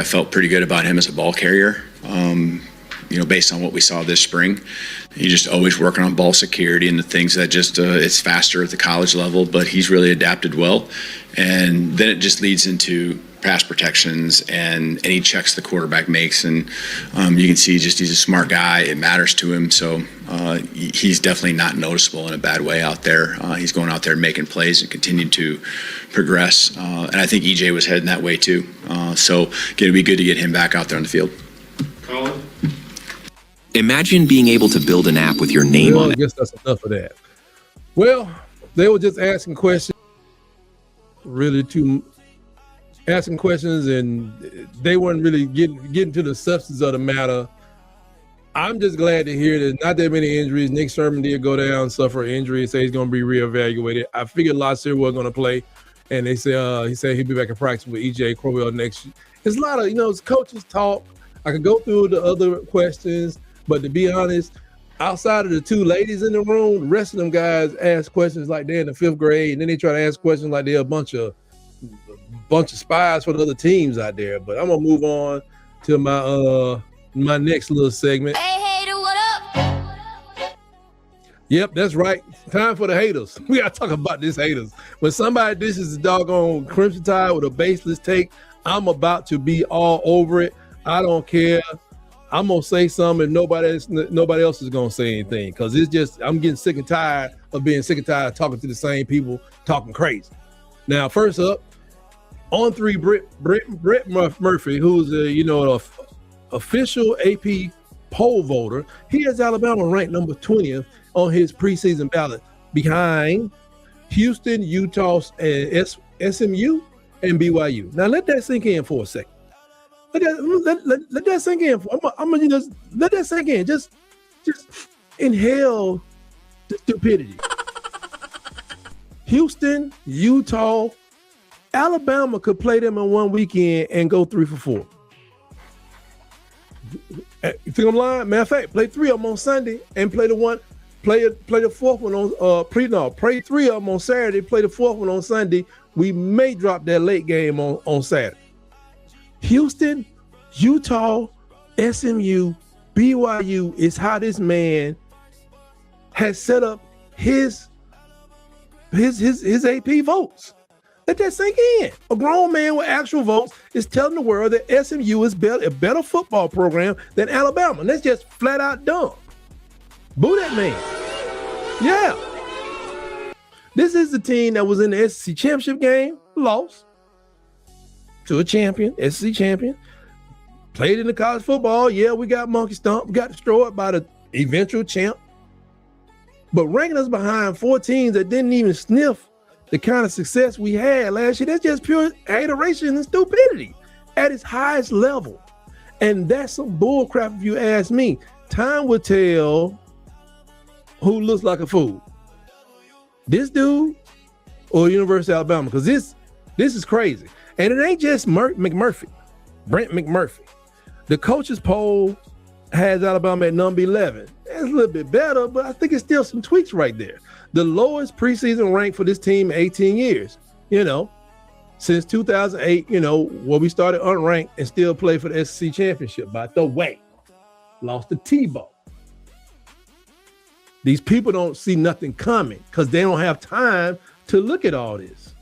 felt pretty good about him as a ball carrier. Based on what we saw this spring. He's just always working on ball security and the things that just, it's faster at the college level, but he's really adapted well. And then it just leads into pass protections and any checks the quarterback makes. And you can see he's a smart guy. It matters to him. So he's definitely not noticeable in a bad way out there. He's going out there making plays and continuing to progress. And I think EJ was heading that way too. So it'd be good to get him back out there on the field. Colin? Imagine being able to build an app with your name on it. I guess that's enough of that. Well, they were just asking questions, asking questions, and they weren't really getting to the substance of the matter. I'm just glad to hear there's not that many injuries. Nick Sherman did go down, suffer an injury, say he's going to be reevaluated. I figured Latsier was going to play, and they say he said he'll be back in practice with EJ Crowell next year. There's a lot of, it's coaches talk. I could go through the other questions. But to be honest, outside of the 2 ladies in the room, the rest of them guys ask questions like they're in the 5th grade, and then they try to ask questions like they're a bunch of spies for the other teams out there. But I'm gonna move on to my next little segment. Hey, hater, what up? Yep, that's right. Time for the haters. We gotta talk about this haters. When somebody dishes the doggone Crimson Tide with a baseless take, I'm about to be all over it. I don't care. I'm gonna say something and nobody else is gonna say anything, because it's just I'm getting sick and tired of being sick and tired of talking to the same people talking crazy. Now, first up, on 3, Brett Murphy, who's an official AP poll voter. He has Alabama ranked number 20th on his preseason ballot, behind Houston, Utah, and SMU and BYU. Now let that sink in for a second. Let that sink in. I'm gonna just let that sink in. Just inhale the stupidity. Houston, Utah, Alabama could play them in one weekend and go 3 for 4. You think I'm lying? Matter of fact, play 3 of them on Sunday and play the 4th one on play 3 of them on Saturday, play the 4th one on Sunday. We may drop that late game on Saturday. Houston, Utah, SMU, BYU is how this man has set up his AP votes. Let that sink in. A grown man with actual votes is telling the world that SMU is a better football program than Alabama. And that's just flat out dumb. Boo that man. Yeah. This is the team that was in the SEC championship game, lost to a champion, SEC champion. Played in the college football. Yeah, we got monkey stomped. We got destroyed by the eventual champ. But ranking us behind 4 teams that didn't even sniff the kind of success we had last year, that's just pure hateration and stupidity at its highest level. And that's some bull crap if you ask me. Time will tell who looks like a fool. This dude or University of Alabama, because this is crazy. And it ain't just Brent McMurphy. The coaches poll has Alabama at number 11. That's a little bit better, but I think it's still some tweaks right there. The lowest preseason rank for this team in 18 years, since 2008, where we started unranked and still play for the SEC championship. By the way, lost to Tebow. These people don't see nothing coming because they don't have time to look at all this.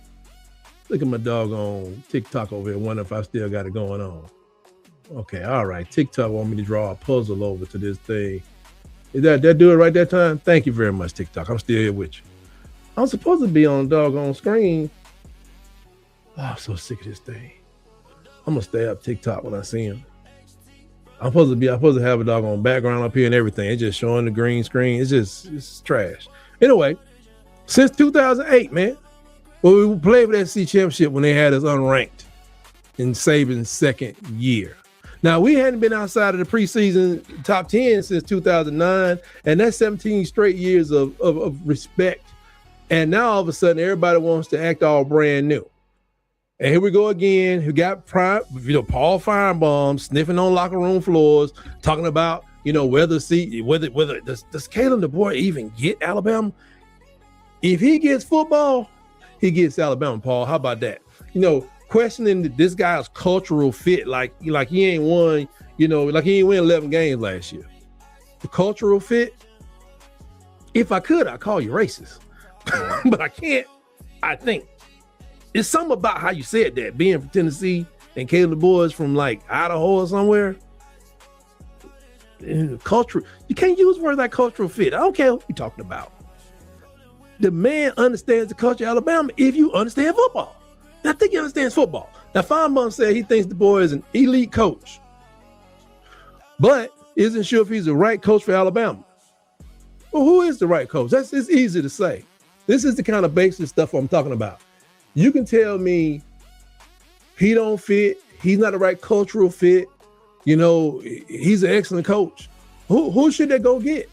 Look at my doggone TikTok over here, wondering if I still got it going on. Okay, all right. TikTok want me to draw a puzzle over to this thing. Is that do it right that time? Thank you very much, TikTok. I'm still here with you. I'm supposed to be on the doggone screen. Oh, I'm so sick of this thing. I'm gonna stay up TikTok when I see him. I'm supposed to have a doggone background up here and everything. It's just showing the green screen. It's trash. Anyway, since 2008, man, we played for that SEC championship when they had us unranked in Saban's second year. Now, we hadn't been outside of the preseason top 10 since 2009, and that's 17 straight years of respect. And now, all of a sudden, everybody wants to act all brand new. And here we go again. Who got Paul Feinbaum sniffing on locker room floors, talking about, whether does Kalen DeBoer even get Alabama? If he gets football, he gets Alabama, Paul. How about that? Questioning this guy's cultural fit, like he ain't won, like he ain't win 11 games last year. The cultural fit, if I could, I'd call you racist. But I can't, I think. It's something about how you said that, being from Tennessee and Caleb DeBoer from like Idaho or somewhere. Cultural, you can't use words like cultural fit. I don't care what you're talking about. The man understands the culture of Alabama if you understand football. And I think he understands football. Now, Feinbaum said he thinks DeBoer is an elite coach, but isn't sure if he's the right coach for Alabama. Well, who is the right coach? It's easy to say. This is the kind of basic stuff I'm talking about. You can tell me he don't fit, he's not the right cultural fit, he's an excellent coach. Who should they go get?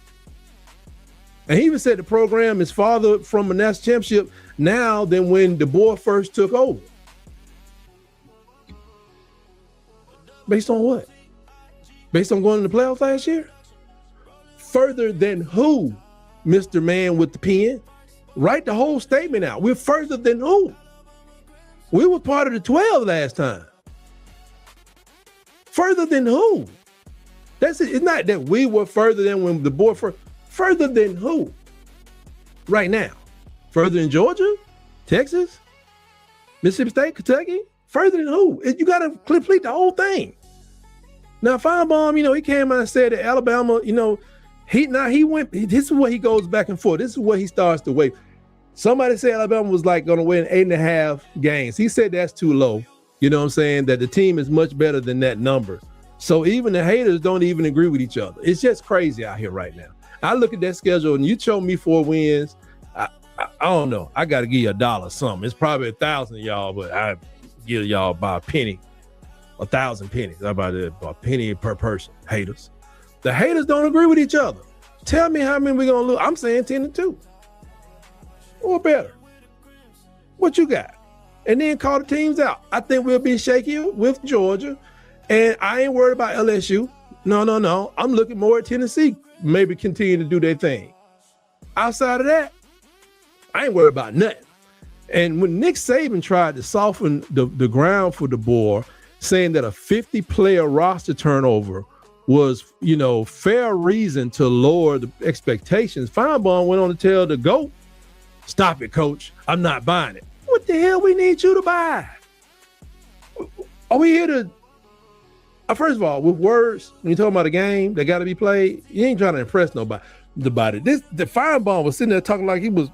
And he even said the program is farther from a national championship now than when DeBoer first took over. Based on what? Based on going to the playoffs last year? Further than who, Mr. Man with the pen? Write the whole statement out. We're further than who? We were part of the 12 last time. Further than who? That's it. It's not that we were further than when DeBoer further than who? Right now. Further than Georgia, Texas, Mississippi State, Kentucky? Further than who? You got to complete the whole thing. Now, Feinbaum, he came out and said that Alabama, he went, this is what he goes back and forth. This is what he starts to wait. Somebody said Alabama was like going to win 8.5 games. He said that's too low. You know what I'm saying? That the team is much better than that number. So even the haters don't even agree with each other. It's just crazy out here right now. I look at that schedule and you show me 4 wins. I don't know. I got to give you $1 something. It's probably 1,000 of y'all, but I give y'all by a penny, 1,000 pennies. How about it? A penny per person. Haters. The haters don't agree with each other. Tell me how many we're going to lose. I'm saying 10-2 or better. What you got? And then call the teams out. I think we'll be shaky with Georgia. And I ain't worried about LSU. No. I'm looking more at Tennessee. Maybe continue to do their thing. Outside of that, I ain't worried about nothing. And when Nick Saban tried to soften the ground for DeBoer, saying that a 50-player roster turnover was, fair reason to lower the expectations. Feinbaum went on to tell the GOAT, stop it, coach. I'm not buying it. What the hell we need you to buy? Are we here to, first of all, with words, when you're talking about a game that got to be played, you ain't trying to impress nobody. The Feinbaum was sitting there talking like he was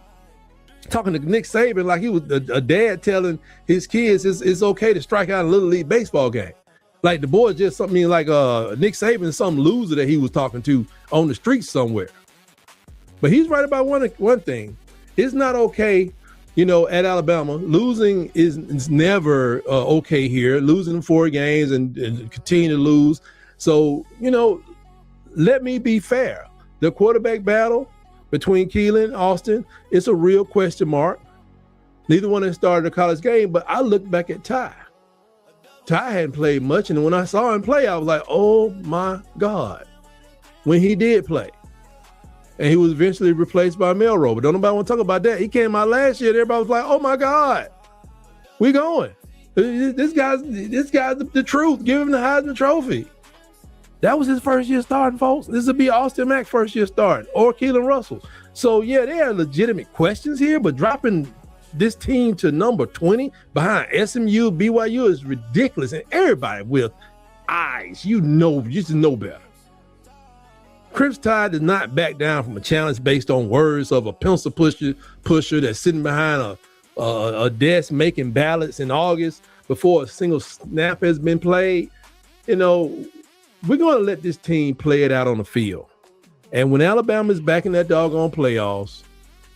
talking to Nick Saban, like he was a dad telling his kids it's okay to strike out in a Little League baseball game. Like the boy just something like Nick Saban, some loser that he was talking to on the streets somewhere. But he's right about one thing. It's not okay, at Alabama. Losing is never okay here. Losing 4 games and continue to lose. So, let me be fair. The quarterback battle between Keelan and Austin, it's a real question mark. Neither one has started a college game, but I look back at Ty. Ty hadn't played much, and when I saw him play, I was like, oh my God. When he did play. And he was eventually replaced by Melrose. But don't nobody want to talk about that. He came out last year, and everybody was like, oh my God. We going. This guy's the truth. Give him the Heisman Trophy. That was his first year starting, folks. This would be Austin Mack's first year starting, or Keelan Russell. So, yeah, there are legitimate questions here, but dropping this team to number 20 behind SMU, BYU is ridiculous. And everybody with eyes, you just know better. Chris Todd does not back down from a challenge based on words of a pencil pusher that's sitting behind a desk making ballots in August before a single snap has been played. We're going to let this team play it out on the field. And when Alabama's back in that doggone playoffs,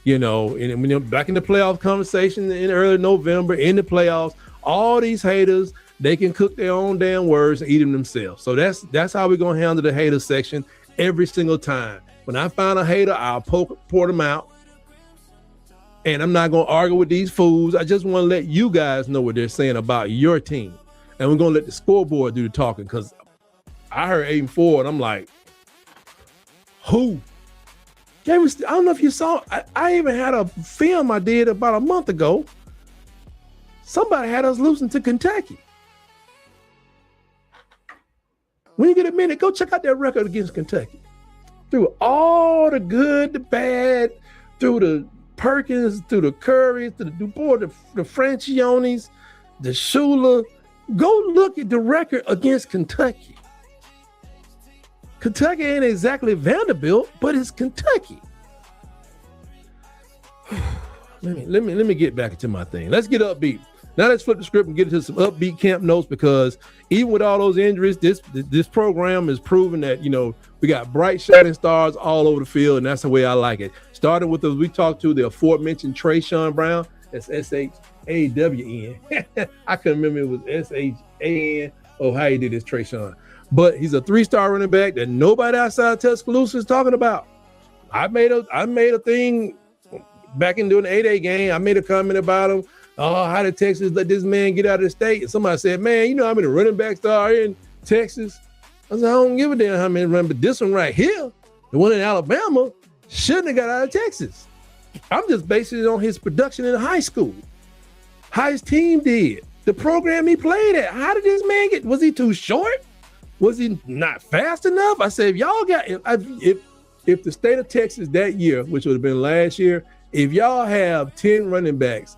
and when back in the playoff conversation in early November, in the playoffs, all these haters, they can cook their own damn words and eat them themselves. So that's how we're going to handle the hater section every single time. When I find a hater, I'll pour them out. And I'm not going to argue with these fools. I just want to let you guys know what they're saying about your team. And we're going to let the scoreboard do the talking, because I heard 8-4, and I'm like, who? I don't know if you saw, I even had a film I did about a month ago. Somebody had us losing to Kentucky. When you get a minute, go check out that record against Kentucky. Through all the good, the bad, through the Perkins, through the Currys, through the DuBois, the Franchionis, the Shula. Go look at the record against Kentucky. Kentucky ain't exactly Vanderbilt, but it's Kentucky. Let me get back into my thing. Let's get upbeat. Now let's flip the script and get into some upbeat camp notes, because even with all those injuries, this program is proving that, we got bright shining stars all over the field, and that's the way I like it. Starting with we talked to the aforementioned Trayshawn Brown. That's S-H-A-W-N. I couldn't remember it was S-H-A-N. Oh, how he did this, Trayshawn. But he's a 3-star running back that nobody outside Tuscaloosa is talking about. I made a thing back in doing the 8A game. I made a comment about him. Oh, how did Texas let this man get out of the state? And somebody said, man, how many running backs there are in Texas? I said, I don't give a damn how many running, but this one right here, the one in Alabama, shouldn't have got out of Texas. I'm just basing it on his production in high school. How his team did. The program he played at. How did this man was he too short? Was he not fast enough? I said, if y'all got, if the state of Texas that year, which would have been last year, if y'all have 10 running backs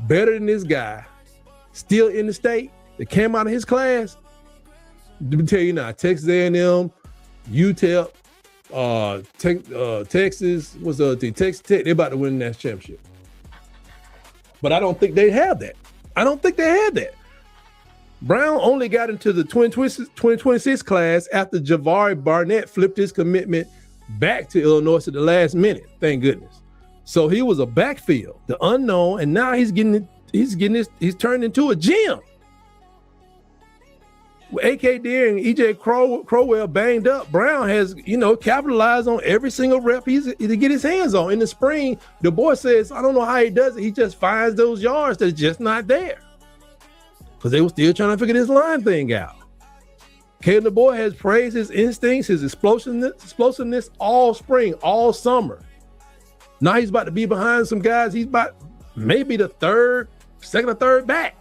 better than this guy, still in the state, that came out of his class, let me tell you now, Texas A&M, UTEP, Texas, what's the other team? Texas Tech, they're about to win the national championship. But I don't think they have that. I don't think they had that. Brown only got into the 2026 class after Javari Barnett flipped his commitment back to Illinois at the last minute. Thank goodness. So he was a backfield, the unknown, and now he's turned into a gem. With A.K. Deere and E.J. Crowell banged up, Brown has, capitalized on every single rep to get his hands on. In the spring, the boy says, I don't know how he does it. He just finds those yards that's just not there. Because they were still trying to figure this line thing out. Caleb the boy has praised his instincts, his explosiveness all spring, all summer. Now he's about to be behind some guys. He's about maybe the second or third back.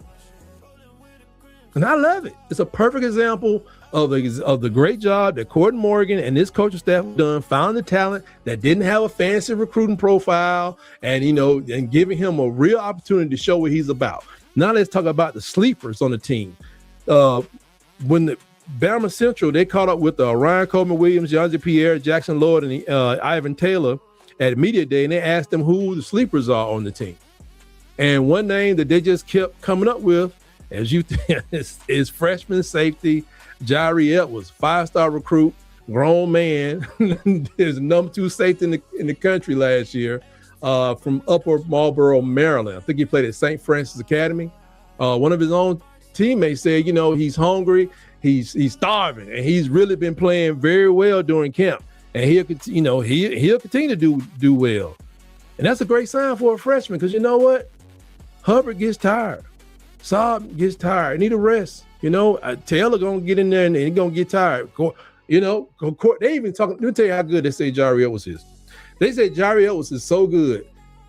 And I love it. It's a perfect example of the great job that Gordon Morgan and his coaching staff have done, found the talent that didn't have a fancy recruiting profile, and and giving him a real opportunity to show what he's about. Now let's talk about the sleepers on the team. When the Bama Central, they caught up with Ryan Coleman Williams, DeAndre Pierre, Jackson Lloyd, and Ivan Taylor at Media Day, and they asked them who the sleepers are on the team. And one name that they just kept coming up with, as you think, is freshman safety Jari Edwards, 5-star recruit, grown man. Is number 2 safety in the country last year, from Upper Marlboro, Maryland. I think he played at St. Francis Academy. One of his own teammates said, he's hungry, he's starving, and he's really been playing very well during camp. And he'll continue to do well. And that's a great sign for a freshman, because you know what? Hubbard gets tired. Saab gets tired. Need a rest. Taylor gonna get in there and he's gonna get tired. They even talking. Let me tell you how good they say Jari Edwards is. They say Jari Edwards is so good,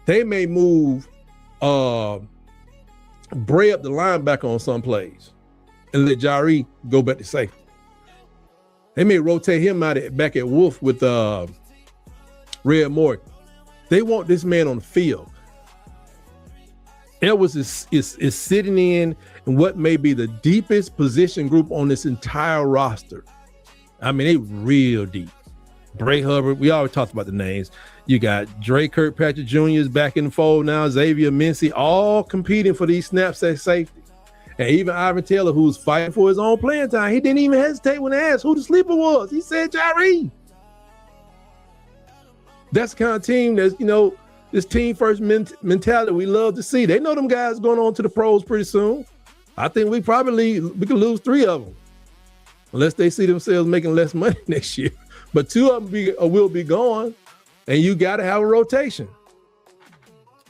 they may move Bray up the linebacker on some plays and let Jari go back to safety. They may rotate him back at Wolf with Red Morgan. They want this man on the field. Edwards is sitting in what may be the deepest position group on this entire roster. I mean, they real deep. Bray Hubbard, we always talked about the names. You got Dre Kirkpatrick Jr. is back in the fold now, Xavier Mincy, all competing for these snaps at safety. And even Ivan Taylor, who's fighting for his own playing time, he didn't even hesitate when asked who the sleeper was. He said Jari. That's the kind of team that's, this team first mentality we love to see. They know them guys going on to the pros pretty soon. I think we could lose 3 of them, unless they see themselves making less money next year. But 2 of them will be gone, and you got to have a rotation.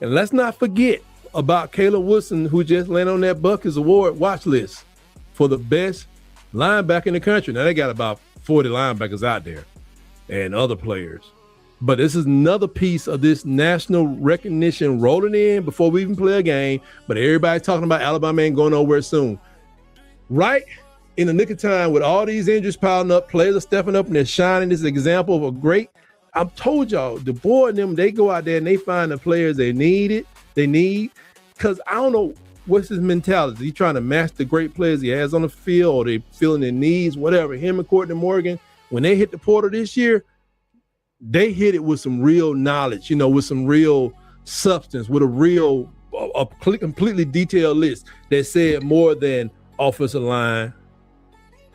And let's not forget about Caleb Woodson, who just landed on that Buckets Award watch list for the best linebacker in the country. Now, they got about 40 linebackers out there and other players. But this is another piece of this national recognition rolling in before we even play a game. But everybody's talking about Alabama ain't going nowhere soon. Right in the nick of time, with all these injuries piling up, players are stepping up and they're shining. This is an example of a great. I've told y'all, the board and them, they go out there and they find the players they need. Because I don't know what's his mentality. Is he trying to match the great players he has on the field, or they feeling their needs, whatever. Him and Courtney Morgan, when they hit the portal this year, they hit it with some real knowledge, with some real substance, with a completely detailed list that said more than offensive line,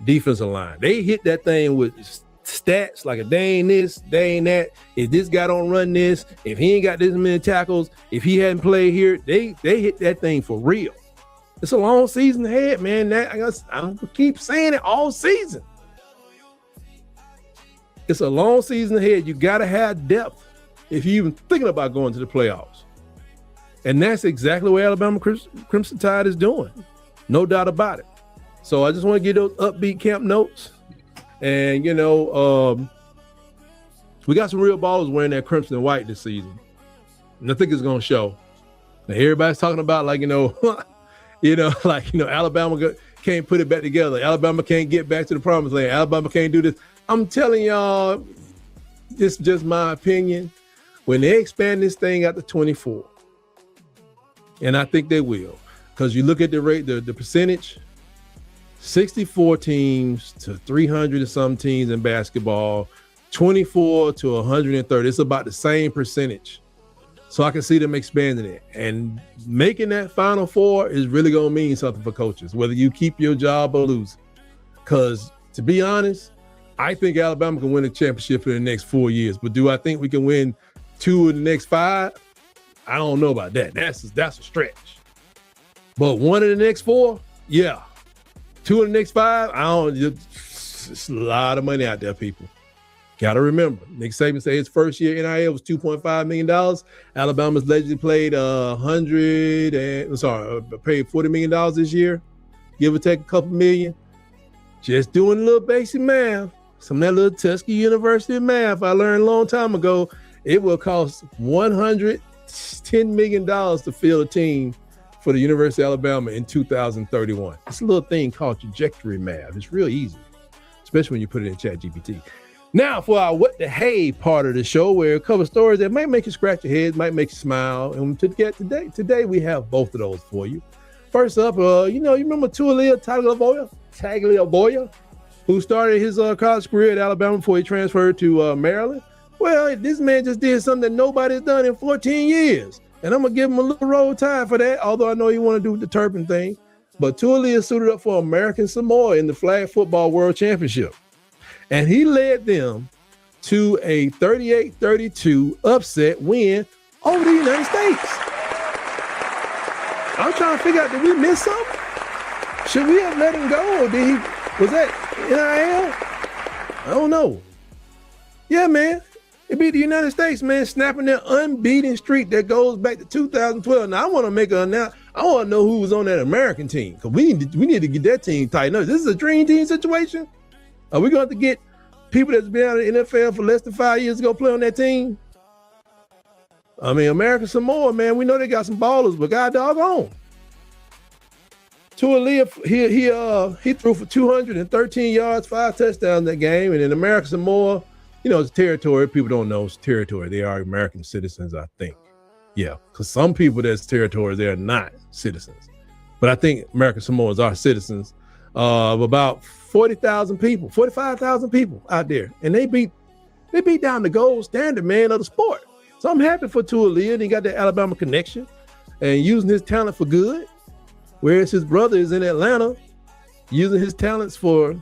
defensive line. They hit that thing with stats like, they ain't this, they ain't that. If this guy don't run this, if he ain't got this many tackles, if he hadn't played here, they hit that thing for real. It's a long season ahead, man. I keep saying it all season. It's a long season ahead. You got to have depth if you're even thinking about going to the playoffs. And that's exactly what Alabama Crimson Tide is doing. No doubt about it. So I just want to get those upbeat camp notes. And, we got some real ballers wearing that crimson and white this season. And I think it's going to show. Now, everybody's talking about, Alabama can't put it back together. Alabama can't get back to the promised land. Alabama can't do this. I'm telling y'all, this is just my opinion. When they expand this thing out to 24, and I think they will, because you look at the rate, the percentage, 64 teams to 300 and some teams in basketball, 24 to 130. It's about the same percentage. So I can see them expanding it. And making that Final Four is really going to mean something for coaches, whether you keep your job or lose. Because to be honest, I think Alabama can win a championship in the next 4 years. But do I think we can win 2 in the next 5? I don't know about that. That's a stretch. But 1 in the next 4? Yeah. 2 in the next 5? It's a lot of money out there, people. Got to remember, Nick Saban said his first year NIL was $2.5 million. Alabama's allegedly paid paid $40 million this year, give or take a couple million. Just doing a little basic math, some of that little Tuskegee University math I learned a long time ago. It will cost $110 million to field a team for the University of Alabama in 2031. It's a little thing called trajectory math. It's real easy, especially when you put it in ChatGPT. Now for our What the Hey part of the show, where it covers stories that might make you scratch your head, might make you smile. And today we have both of those for you. First up, you remember Tualia Tagovailoa, who started his college career at Alabama before he transferred to Maryland? Well, this man just did something that nobody's done in 14 years. And I'm going to give him a little roll tide for that, although I know he want to do the Turpin thing. But Tualia suited up for American Samoa in the Flag Football World Championship. And he led them to a 38-32 upset win over the United States. I'm trying to figure out, did we miss something? Should we have let him go, or was that NIL? I don't know. Yeah, man. It beat the United States, man, snapping their unbeaten streak that goes back to 2012. Now, I want to make an announcement. I want to know who was on that American team, because we need to get that team tightened up. This is a dream team situation. Are we going to get people that's been out of the NFL for less than 5 years to go play on that team? I mean, American Samoa, man, we know they got some ballers, but god doggone. Tualia, he threw for 213 yards, 5 touchdowns that game, and in American Samoa, it's territory. People don't know it's territory. They are American citizens, I think. Yeah, because some people that's territory, they're not citizens. But I think American Samoans are citizens of about 40,000 people, 45,000 people out there. And they beat down the gold standard, man, of the sport. So I'm happy for Tualia, and he got the Alabama connection and using his talent for good. Whereas his brother is in Atlanta using his talents for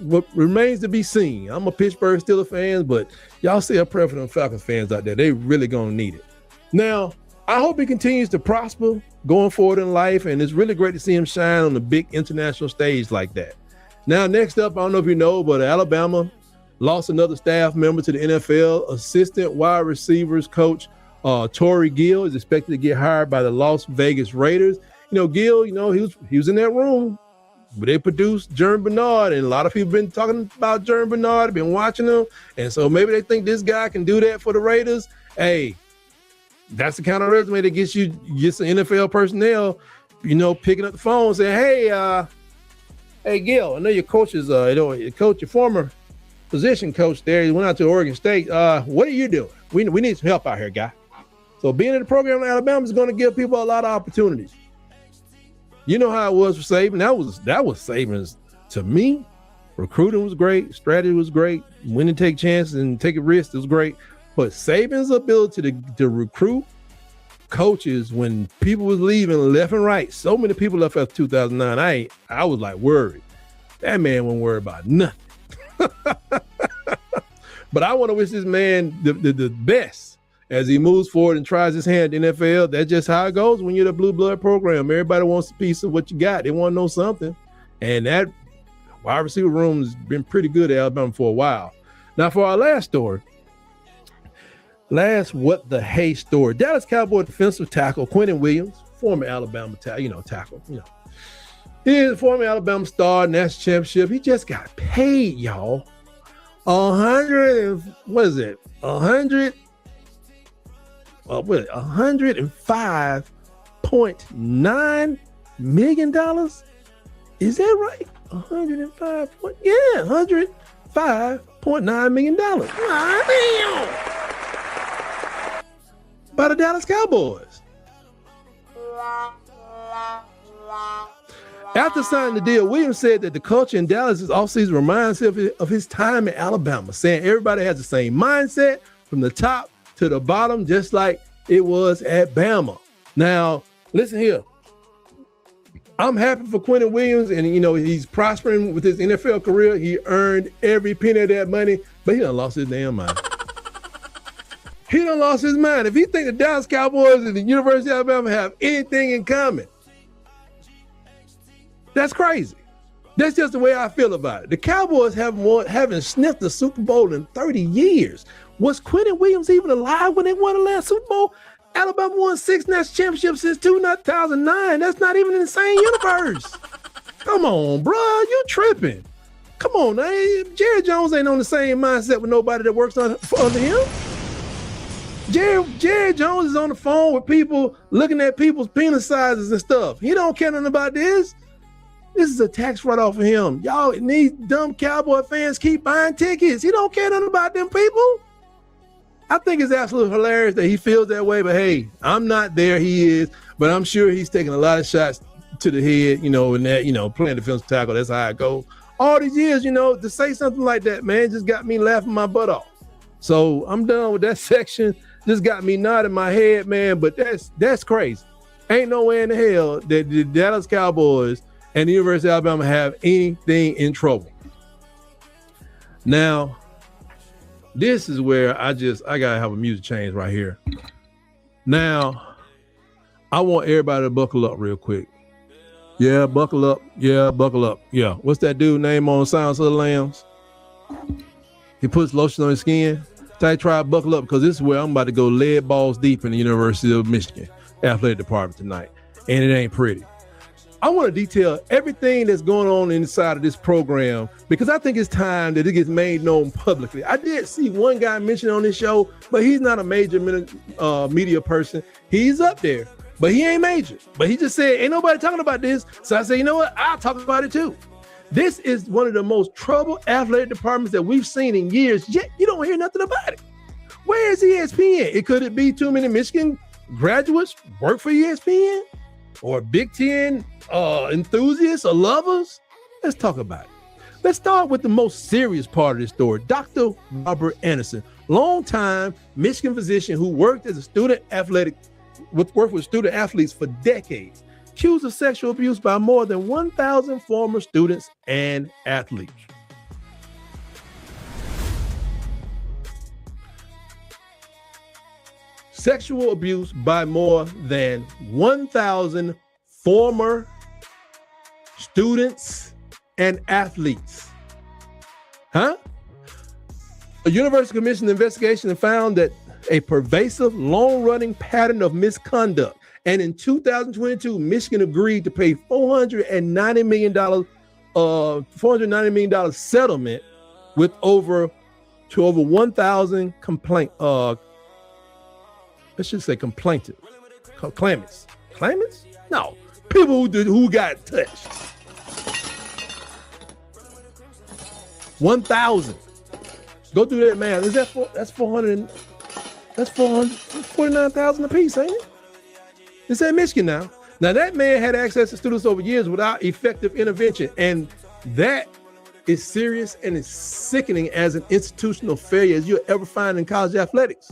what remains to be seen. I'm a Pittsburgh Steelers fan, but y'all say a prayer for them Falcons fans out there. They really gonna need it. Now, I hope he continues to prosper going forward in life, and it's really great to see him shine on the big international stage like that. Now, next up, I don't know if you know, but Alabama lost another staff member to the NFL. Assistant wide receivers coach Torrey Gill is expected to get hired by the Las Vegas Raiders. Gill, he was in that room where they produced Jeremy Bernard, and a lot of people been talking about Jeremy Bernard, been watching him, and so maybe they think this guy can do that for the Raiders. Hey, that's the kind of resume that gets some NFL personnel, picking up the phone and saying, hey, Gil, I know your coach is, your former position coach there, he went out to Oregon State. What are you doing? We need some help out here, guy. So being in the program in Alabama is going to give people a lot of opportunities. You know how it was for Saban. That was Saban's, to me. Recruiting was great. Strategy was great. When to take chances and take a risk was great. But Saban's ability to recruit coaches when people was leaving left and right. So many people left after 2009. I was like worried. That man wasn't worried about nothing. But I want to wish this man the best as he moves forward and tries his hand in the NFL. That's just how it goes when you're the blue blood program. Everybody wants a piece of what you got. They want to know something. And that wide receiver room has been pretty good at Alabama for a while. Now for our last story, what the hey story. Dallas Cowboy defensive tackle Quentin Williams, former Alabama tackle. He is a former Alabama star, national championship. He just got paid, y'all. $105.9 million. Is that right? $105.9 million. Damn. By the Dallas Cowboys. After signing the deal, Williams said that the culture in Dallas this offseason reminds him of his time in Alabama, saying everybody has the same mindset from the top to the bottom, just like it was at Bama. Now, listen here. I'm happy for Quentin Williams, and he's prospering with his NFL career. He earned every penny of that money, but he done lost his damn mind. He done lost his mind. If he think the Dallas Cowboys and the University of Alabama have anything in common, that's crazy. That's just the way I feel about it. The Cowboys haven't sniffed the Super Bowl in 30 years. Was Quentin Williams even alive when they won the last Super Bowl? Alabama won 6 national championships since 2009. That's not even in the same universe. Come on, bro. You tripping. Come on, man. Jerry Jones ain't on the same mindset with nobody that works under him. Jerry Jones is on the phone with people looking at people's penis sizes and stuff. He don't care nothing about this. This is a tax write-off for him. Y'all, these dumb Cowboy fans keep buying tickets. He don't care nothing about them people. I think it's absolutely hilarious that he feels that way, but hey, I'm not there. He is, but I'm sure he's taking a lot of shots to the head, and that, playing defensive tackle. That's how it goes. All these years, to say something like that, man, just got me laughing my butt off. So I'm done with that section. Just got me nodding my head, man, but that's crazy. Ain't no way in the hell that the Dallas Cowboys and the University of Alabama have anything in trouble. Now, this is where I gotta have a music change right here. Now, I want everybody to buckle up real quick. Yeah, buckle up. Yeah, buckle up. Yeah. What's that dude name on Silence of the Lambs? He puts lotion on his skin. Try to buckle up, because this is where I'm about to go lead balls deep in the University of Michigan athletic department tonight. And it ain't pretty. I want to detail everything that's going on inside of this program, because I think it's time that it gets made known publicly. I did see one guy mentioned on this show, but he's not a major media person. He's up there, but he ain't major. But he just said, ain't nobody talking about this. So I said, you know what? I'll talk about it too. This is one of the most troubled athletic departments that we've seen in years, yet you don't hear nothing about it. Where is ESPN? Could it be too many Michigan graduates work for ESPN? Or Big Ten enthusiasts or lovers? Let's talk about it. Let's start with the most serious part of this story. Dr. Robert Anderson, longtime Michigan physician who worked as a worked with student athletes for decades, accused of sexual abuse by more than 1,000 former students and athletes. Sexual abuse by more than 1,000 former students and athletes. A university commissioned investigation and found that a pervasive, long-running pattern of misconduct. And in 2022, Michigan agreed to pay $490 million settlement with over 1,000 claimants. Claimants? No, people who got touched. 1,000. Go through that math. That's 400? That's 449,000 a piece, ain't it? It's at Michigan now. Now that man had access to students over years without effective intervention, and that is serious and it's sickening as an institutional failure as you'll ever find in college athletics.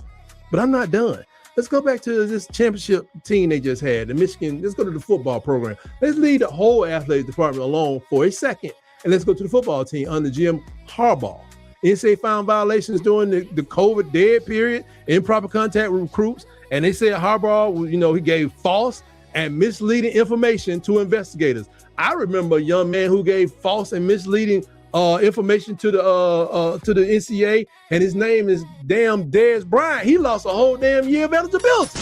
But I'm not done. Let's go back to this championship team they just had, the Michigan. Let's go to the football program. Let's leave the whole athletic department alone for a second, and let's go to the football team under Jim Harbaugh. NCAA found violations during the COVID dead period, improper contact with recruits, and they said Harbaugh, he gave false and misleading information to investigators. I remember a young man who gave false and misleading information to the NCAA, and his name is damn Dez Bryant. He lost a whole damn year of eligibility.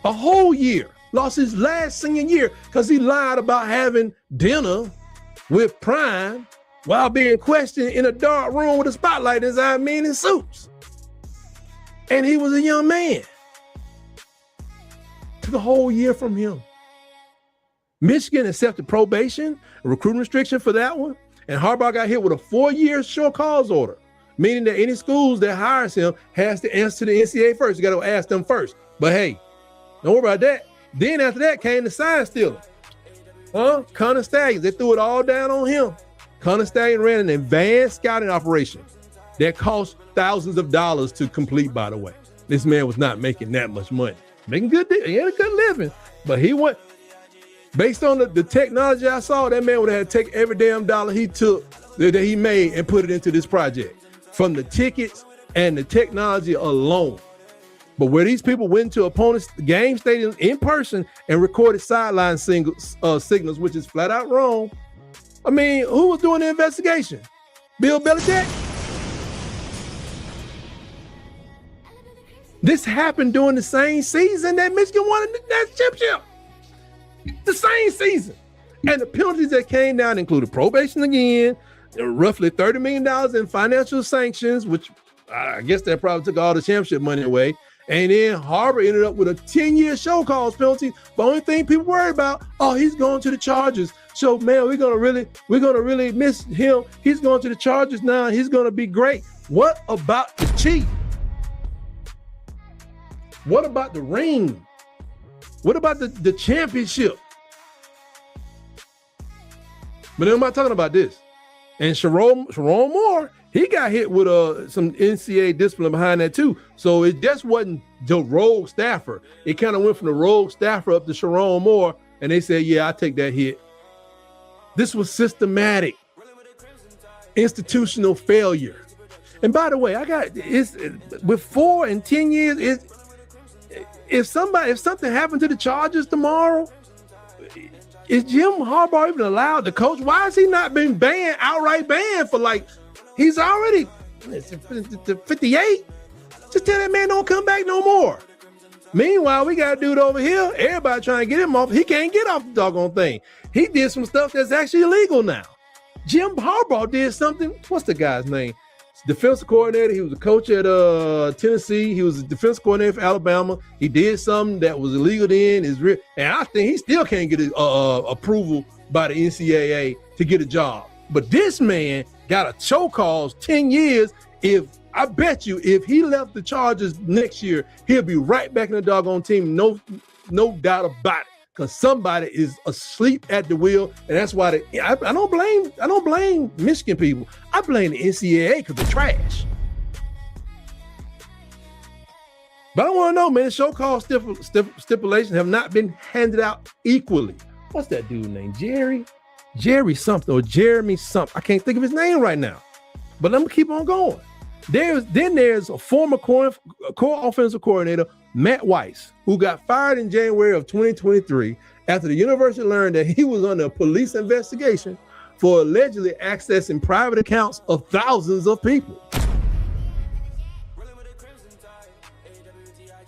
A whole year. Lost his last senior year because he lied about having dinner with Prime while being questioned in a dark room with a spotlight in his eye, men in suits. And he was a young man. Took a whole year from him. Michigan accepted probation, a recruiting restriction for that one, and Harbaugh got hit with a 4-year show cause order, meaning that any schools that hires him has to answer to the NCAA first. You got to ask them first. But hey, don't worry about that. Then after that came the sign stealing. Connor Stallions, they threw it all down on him. Connor Stallions ran an advanced scouting operation that cost thousands of dollars to complete, by the way. This man was not making that much money. Making good, he had a good living, but he went, based on the technology I saw, that man would have had to take every damn dollar he took that he made and put it into this project, from the tickets and the technology alone. But where these people went to opponents' game stadiums in person and recorded sideline signals, which is flat out wrong. I mean, who was doing the investigation? Bill Belichick? This happened during the same season that Michigan won the national championship. The same season. And the penalties that came down included probation again, roughly $30 million in financial sanctions, which I guess that probably took all the championship money away. And then Harbaugh ended up with a 10-year show cause penalty. The only thing people worry about, he's going to the Chargers. So man, we're gonna really miss him. He's going to the Chargers now. He's gonna be great. What about the Chief? What about the ring? What about the championship? But I'm not talking about this. And Sharon Moore, he got hit with some NCAA discipline behind that too. So it just wasn't the rogue staffer. It kind of went from the rogue staffer up to Sharon Moore, and they said, yeah, I take that hit. This was systematic, institutional failure. And by the way, with 4 and 10 years, if something happened to the Chargers tomorrow, is Jim Harbaugh even allowed to coach? Why has he not been outright banned for he's already 58? Just tell that man don't come back no more. Meanwhile, we got a dude over here, everybody trying to get him off. He can't get off the doggone thing. He did some stuff that's actually illegal now. Jim Harbaugh did something. What's the guy's name? Defensive coordinator. He was a coach at Tennessee. He was a defensive coordinator for Alabama. He did something that was illegal then. And I think he still can't get approval by the NCAA to get a job. But this man got a show cause 10 years. I bet you if he left the Chargers next year, he'll be right back in the doggone team. No doubt about it. Because somebody is asleep at the wheel, and that's why I don't blame Michigan people. I blame the NCAA because they're trash. But I want to know, man, show cause stipulations have not been handed out equally. What's that dude named? Jerry something or Jeremy something. I can't think of his name right now. But let me keep on going. There's a former core offensive coordinator, Matt Weiss, who got fired in January of 2023 after the university learned that he was under a police investigation for allegedly accessing private accounts of thousands of people.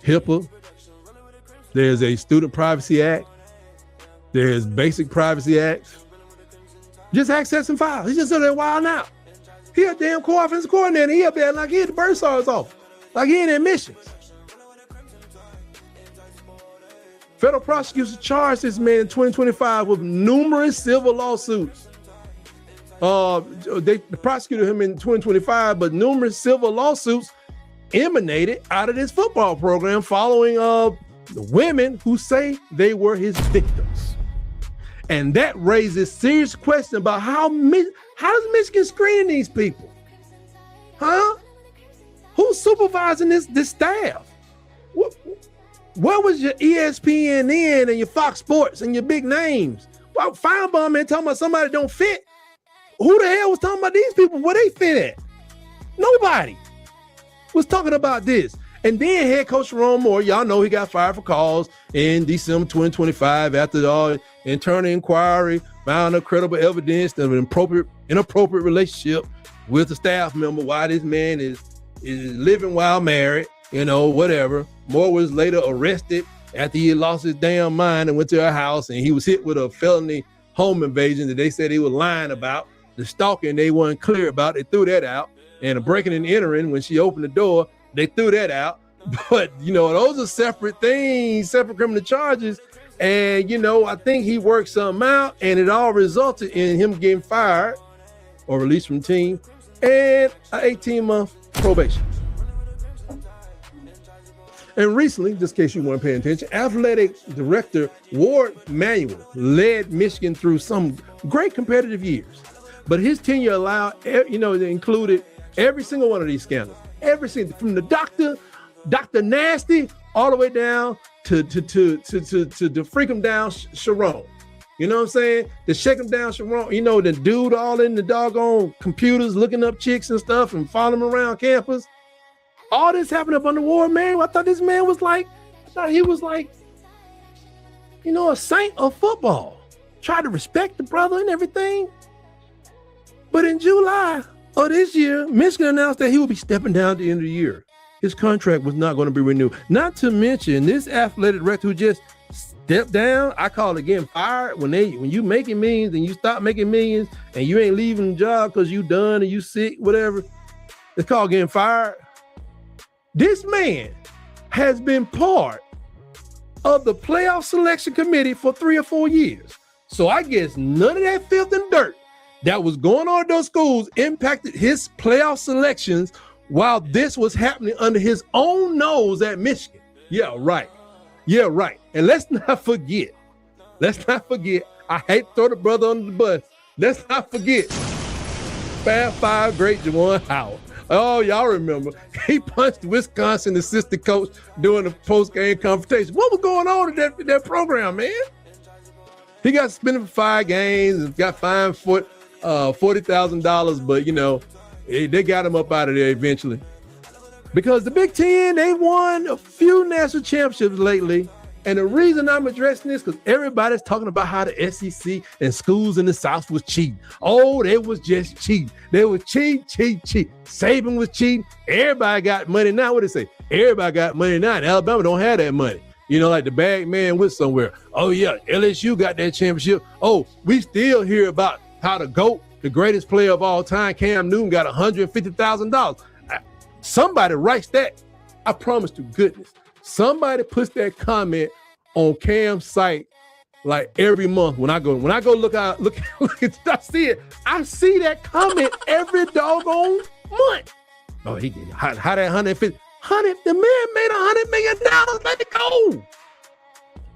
HIPAA, there's a Student Privacy Act, there's Basic Privacy Acts. Just accessing files. He's just sitting there wild now. He a damn core offensive coordinator. He up there like he had the Bursars off. Like he in admissions. Federal prosecutors charged this man in 2025 with numerous civil lawsuits. They prosecuted him in 2025, but numerous civil lawsuits emanated out of this football program following the women who say they were his victims. And that raises serious questions about how does Michigan screen these people? Huh? Who's supervising this staff? Where was your ESPN and your Fox Sports and your big names? Well, Feinbaum man talking about somebody don't fit. Who the hell was talking about these people? Where they fit at? Nobody was talking about this. And then head coach Sharon Moore, y'all know he got fired for cause in December 2025 after the internal inquiry found no credible evidence of an inappropriate relationship with a staff member while this man is living while married, whatever. Moore was later arrested after he lost his damn mind and went to her house, and he was hit with a felony home invasion that they said he was lying about. The stalking they weren't clear about. They threw that out. And a breaking and entering, when she opened the door, they threw that out. But, those are separate things, separate criminal charges. And, I think he worked something out, and it all resulted in him getting fired or released from the team and an 18-month probation. And recently, just in case you weren't paying attention, athletic director Ward Manuel led Michigan through some great competitive years. But his tenure included every single one of these scandals. Every single, from the Dr. Nasty, all the way down to freak him down Sharon. You know what I'm saying? To shake him down Sharon. The dude all in the doggone computers looking up chicks and stuff and following him around campus. All this happened up under Ward Manuel. I thought this man was a saint of football. Tried to respect the brother and everything. But in July of this year, Michigan announced that he would be stepping down at the end of the year. His contract was not going to be renewed. Not to mention this athletic director who just stepped down. I call it getting fired. When you making millions and you stop making millions and you ain't leaving the job because you done and you sick, whatever. It's called getting fired. This man has been part of the playoff selection committee for 3 or 4 years. So I guess none of that filth and dirt that was going on in those schools impacted his playoff selections while this was happening under his own nose at Michigan. Yeah, right. Yeah, right. And let's not forget, I hate to throw the brother under the bus. Let's not forget, Fab Five great Juwan Howard. Oh, y'all remember. He punched the Wisconsin assistant coach during the post-game confrontation. What was going on in that program, man? He got suspended for 5 games and got fined for $40,000, but, you know, they got him up out of there eventually. Because the Big Ten, they won a few national championships lately. And the reason I'm addressing this because everybody's talking about how the SEC and schools in the South was cheating. Oh, they was just cheating. They were cheat. Saban was cheating. Everybody got money now. What they say? Everybody got money now. And Alabama don't have that money. You know, like the bag man went somewhere. Oh, yeah, LSU got that championship. Oh, we still hear about how the GOAT, the greatest player of all time, Cam Newton, got $150,000. Somebody writes that. I promise to goodness. Somebody puts that comment on Cam's site like every month when I go look at I see it. I see that comment every doggone month. Oh, he did. How that 150? The man made $100 million. Let it go.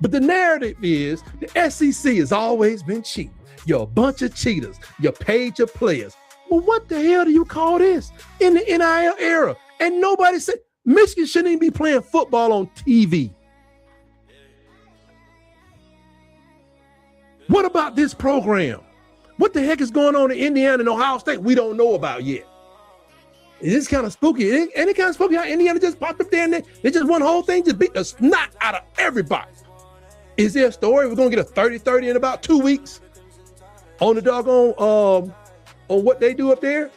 But the narrative is the SEC has always been cheating. You're a bunch of cheaters. You paid your players. Well, what the hell do you call this in the NIL era? And nobody said Michigan shouldn't even be playing football on TV. What about this program? What the heck is going on in Indiana and Ohio State we don't know about yet? It's kind of spooky. And it kind of spooky how Indiana just popped up there and they just won the whole thing, just beat the snot out of everybody. Is there a story? We're going to get a 30-30 in about 2 weeks on the doggone, on what they do up there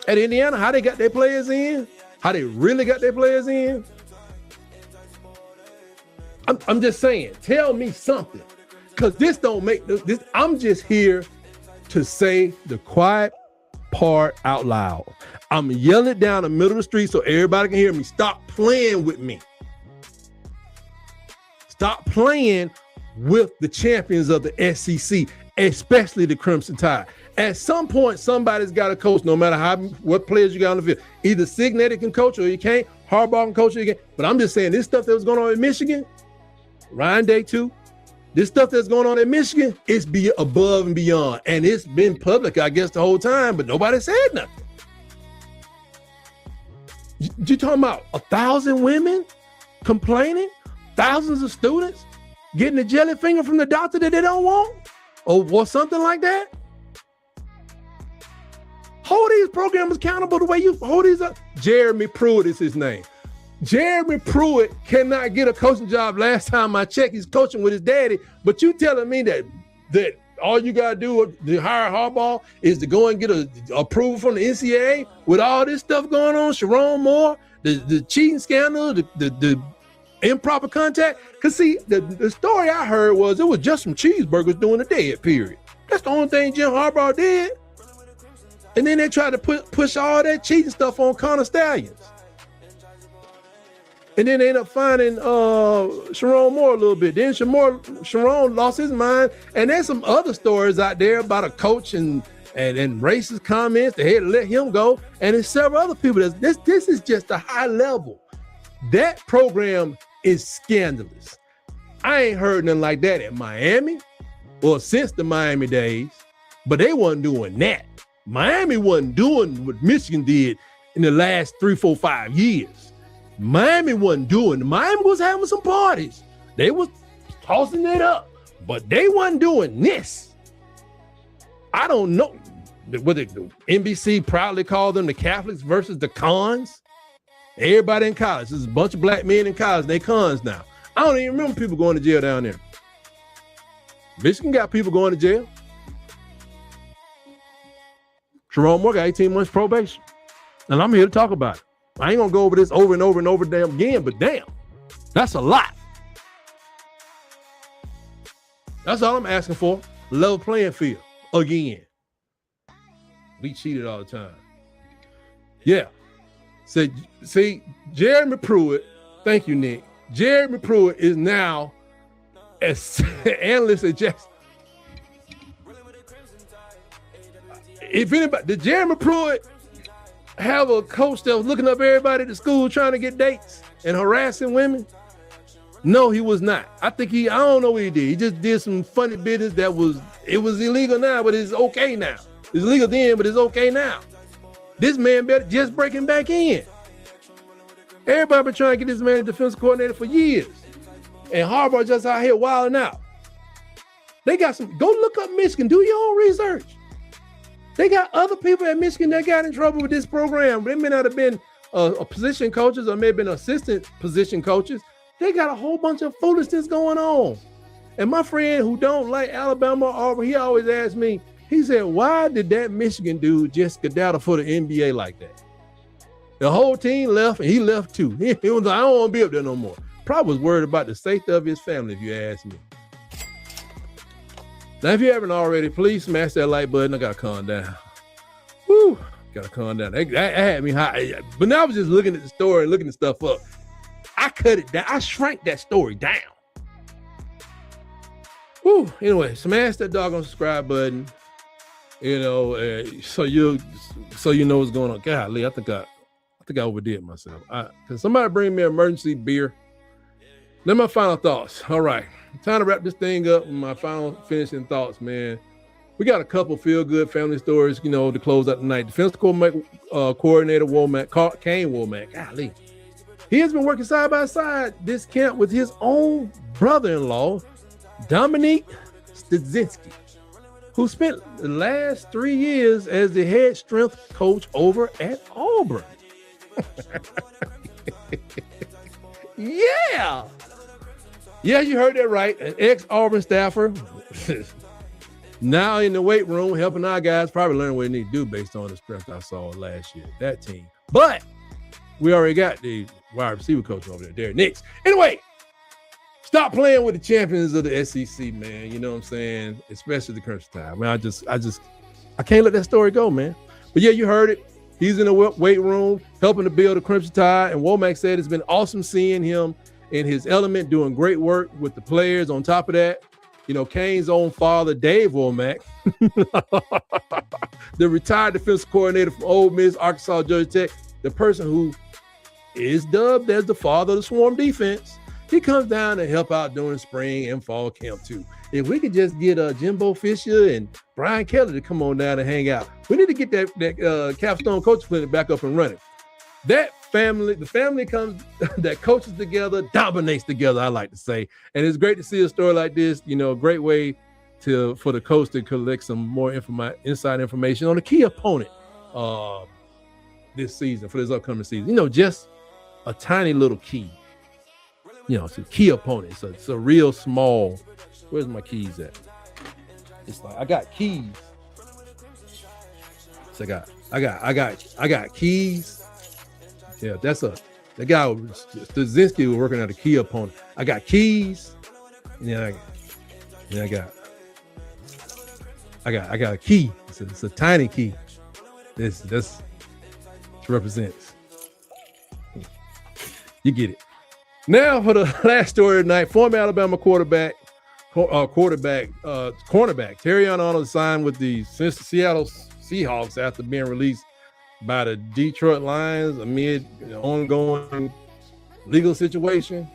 at Indiana, how they got their players in, how they really got their players in. I'm just saying, tell me something. Because this don't make this. I'm just here to say the quiet part out loud. I'm yelling it down the middle of the street so everybody can hear me. Stop playing with me. Stop playing with the champions of the SEC, especially the Crimson Tide. At some point, somebody's got to coach, no matter what players you got on the field. Either Signetti can coach or you can't. Harbaugh can coach or you can't. But I'm just saying, this stuff that was going on in Michigan, Ryan Day 2, this stuff that's going on in Michigan, it's be above and beyond. And it's been public, I guess, the whole time, but nobody said nothing. You talking about 1,000 women complaining? Thousands of students getting a jelly finger from the doctor that they don't want? Or something like that? Hold these programs accountable the way you hold these up. Jeremy Pruitt is his name. Jeremy Pruitt cannot get a coaching job. Last time I checked, he's coaching with his daddy. But you telling me that all you got to do to hire Harbaugh is to go and get a approval from the NCAA with all this stuff going on, Sharon Moore, the cheating scandal, the improper contact? Because see, the story I heard was it was just some cheeseburgers during the dead period. That's the only thing Jim Harbaugh did. And then they tried to push all that cheating stuff on Connor Stallions. And then they end up finding Sharon Moore a little bit. Then Sharon lost his mind. And there's some other stories out there about a coach and racist comments. They had to let him go. And there's several other people. This is just a high level. That program is scandalous. I ain't heard nothing like that in Miami or since the Miami days. But they wasn't doing that. Miami wasn't doing what Michigan did in the last 3, 4, 5 years. Miami was having some parties. They was tossing it up, but they wasn't doing this. I don't know what the NBC proudly called them the Catholics versus the cons. Everybody in college. There's a bunch of black men in college. They cons now. I don't even remember people going to jail down there. Michigan got people going to jail. Sharon Moore got 18 months probation. And I'm here to talk about it. I ain't gonna go over this over and over and over again, but damn, that's a lot. That's all I'm asking for. Level playing field again. We cheated all the time. Yeah. Said, see, Jeremy Pruitt, thank you, Nick. Jeremy Pruitt is now as analyst at Jackson. If anybody, did Jeremy Pruitt have a coach that was looking up everybody at the school trying to get dates and harassing women? No, he was not. I don't know what he did. He just did some funny business it was illegal now, but it's okay now. It's illegal then, but it's okay now. This man better just breaking back in. Everybody been trying to get this man a defensive coordinator for years. And Harbaugh just out here wilding out. They got go look up Michigan, do your own research. They got other people at Michigan that got in trouble with this program. They may not have been position coaches or may have been assistant position coaches. They got a whole bunch of foolishness going on. And my friend who don't like Alabama or Auburn, he always asks me, he said, why did that Michigan dude just skedaddle for the NBA like that? The whole team left and he left too. He was like, I don't want to be up there no more. Probably was worried about the safety of his family, if you ask me. Now, if you haven't already, please smash that like button. I got to calm down. Woo, got to calm down. That had me high. But now I was just looking at the story and looking the stuff up. I cut it down. I shrank that story down. Woo. Anyway, smash that doggone subscribe button. You know, so you know what's going on. Golly, I think I overdid myself. Can somebody bring me an emergency beer? Then my final thoughts. All right, time to wrap this thing up with my final finishing thoughts, man. We got a couple feel-good family stories, you know, to close out the night. Defensive coordinator Kane Womack. Golly. He has been working side by side this camp with his own brother-in-law, Dominique Stadzinski, who spent the last 3 years as the head strength coach over at Auburn. Yeah, you heard that right. An ex-Auburn staffer now in the weight room helping our guys probably learn what they need to do based on the strength I saw last year, that team. But we already got the wide receiver coach over there, Derek Nix. Anyway, stop playing with the champions of the SEC, man. You know what I'm saying? Especially the Crimson Tide. Man, I can't let that story go, man. But yeah, you heard it. He's in the weight room helping to build the Crimson Tide. And Womack said it's been awesome seeing him in his element, doing great work with the players. On top of that, you know, Kane's own father, Dave Womack, the retired defensive coordinator from Ole Miss, Arkansas, Georgia Tech, the person who is dubbed as the father of the Swarm defense. He comes down to help out during spring and fall camp too. If we could just get Jimbo Fisher and Brian Kelly to come on down and hang out, we need to get that Capstone Coach Clinic back up and running. The family comes that coaches together, dominates together, I like to say. And it's great to see a story like this. You know, a great way for the coach to collect some more inside information on a key opponent this season, for this upcoming season. You know, just a tiny little key. You know, it's a key opponent. So it's a real small. Where's my keys at? It's like I got keys. So I got keys. Yeah, the guy Stadzinski was working at a key opponent. I got keys, and then I got a key. It's a tiny key. This represents. You get it. Now for the last story of the night, former Alabama cornerback Terrion Arnold signed with the Seattle Seahawks after being released by the Detroit Lions amid an ongoing legal situation.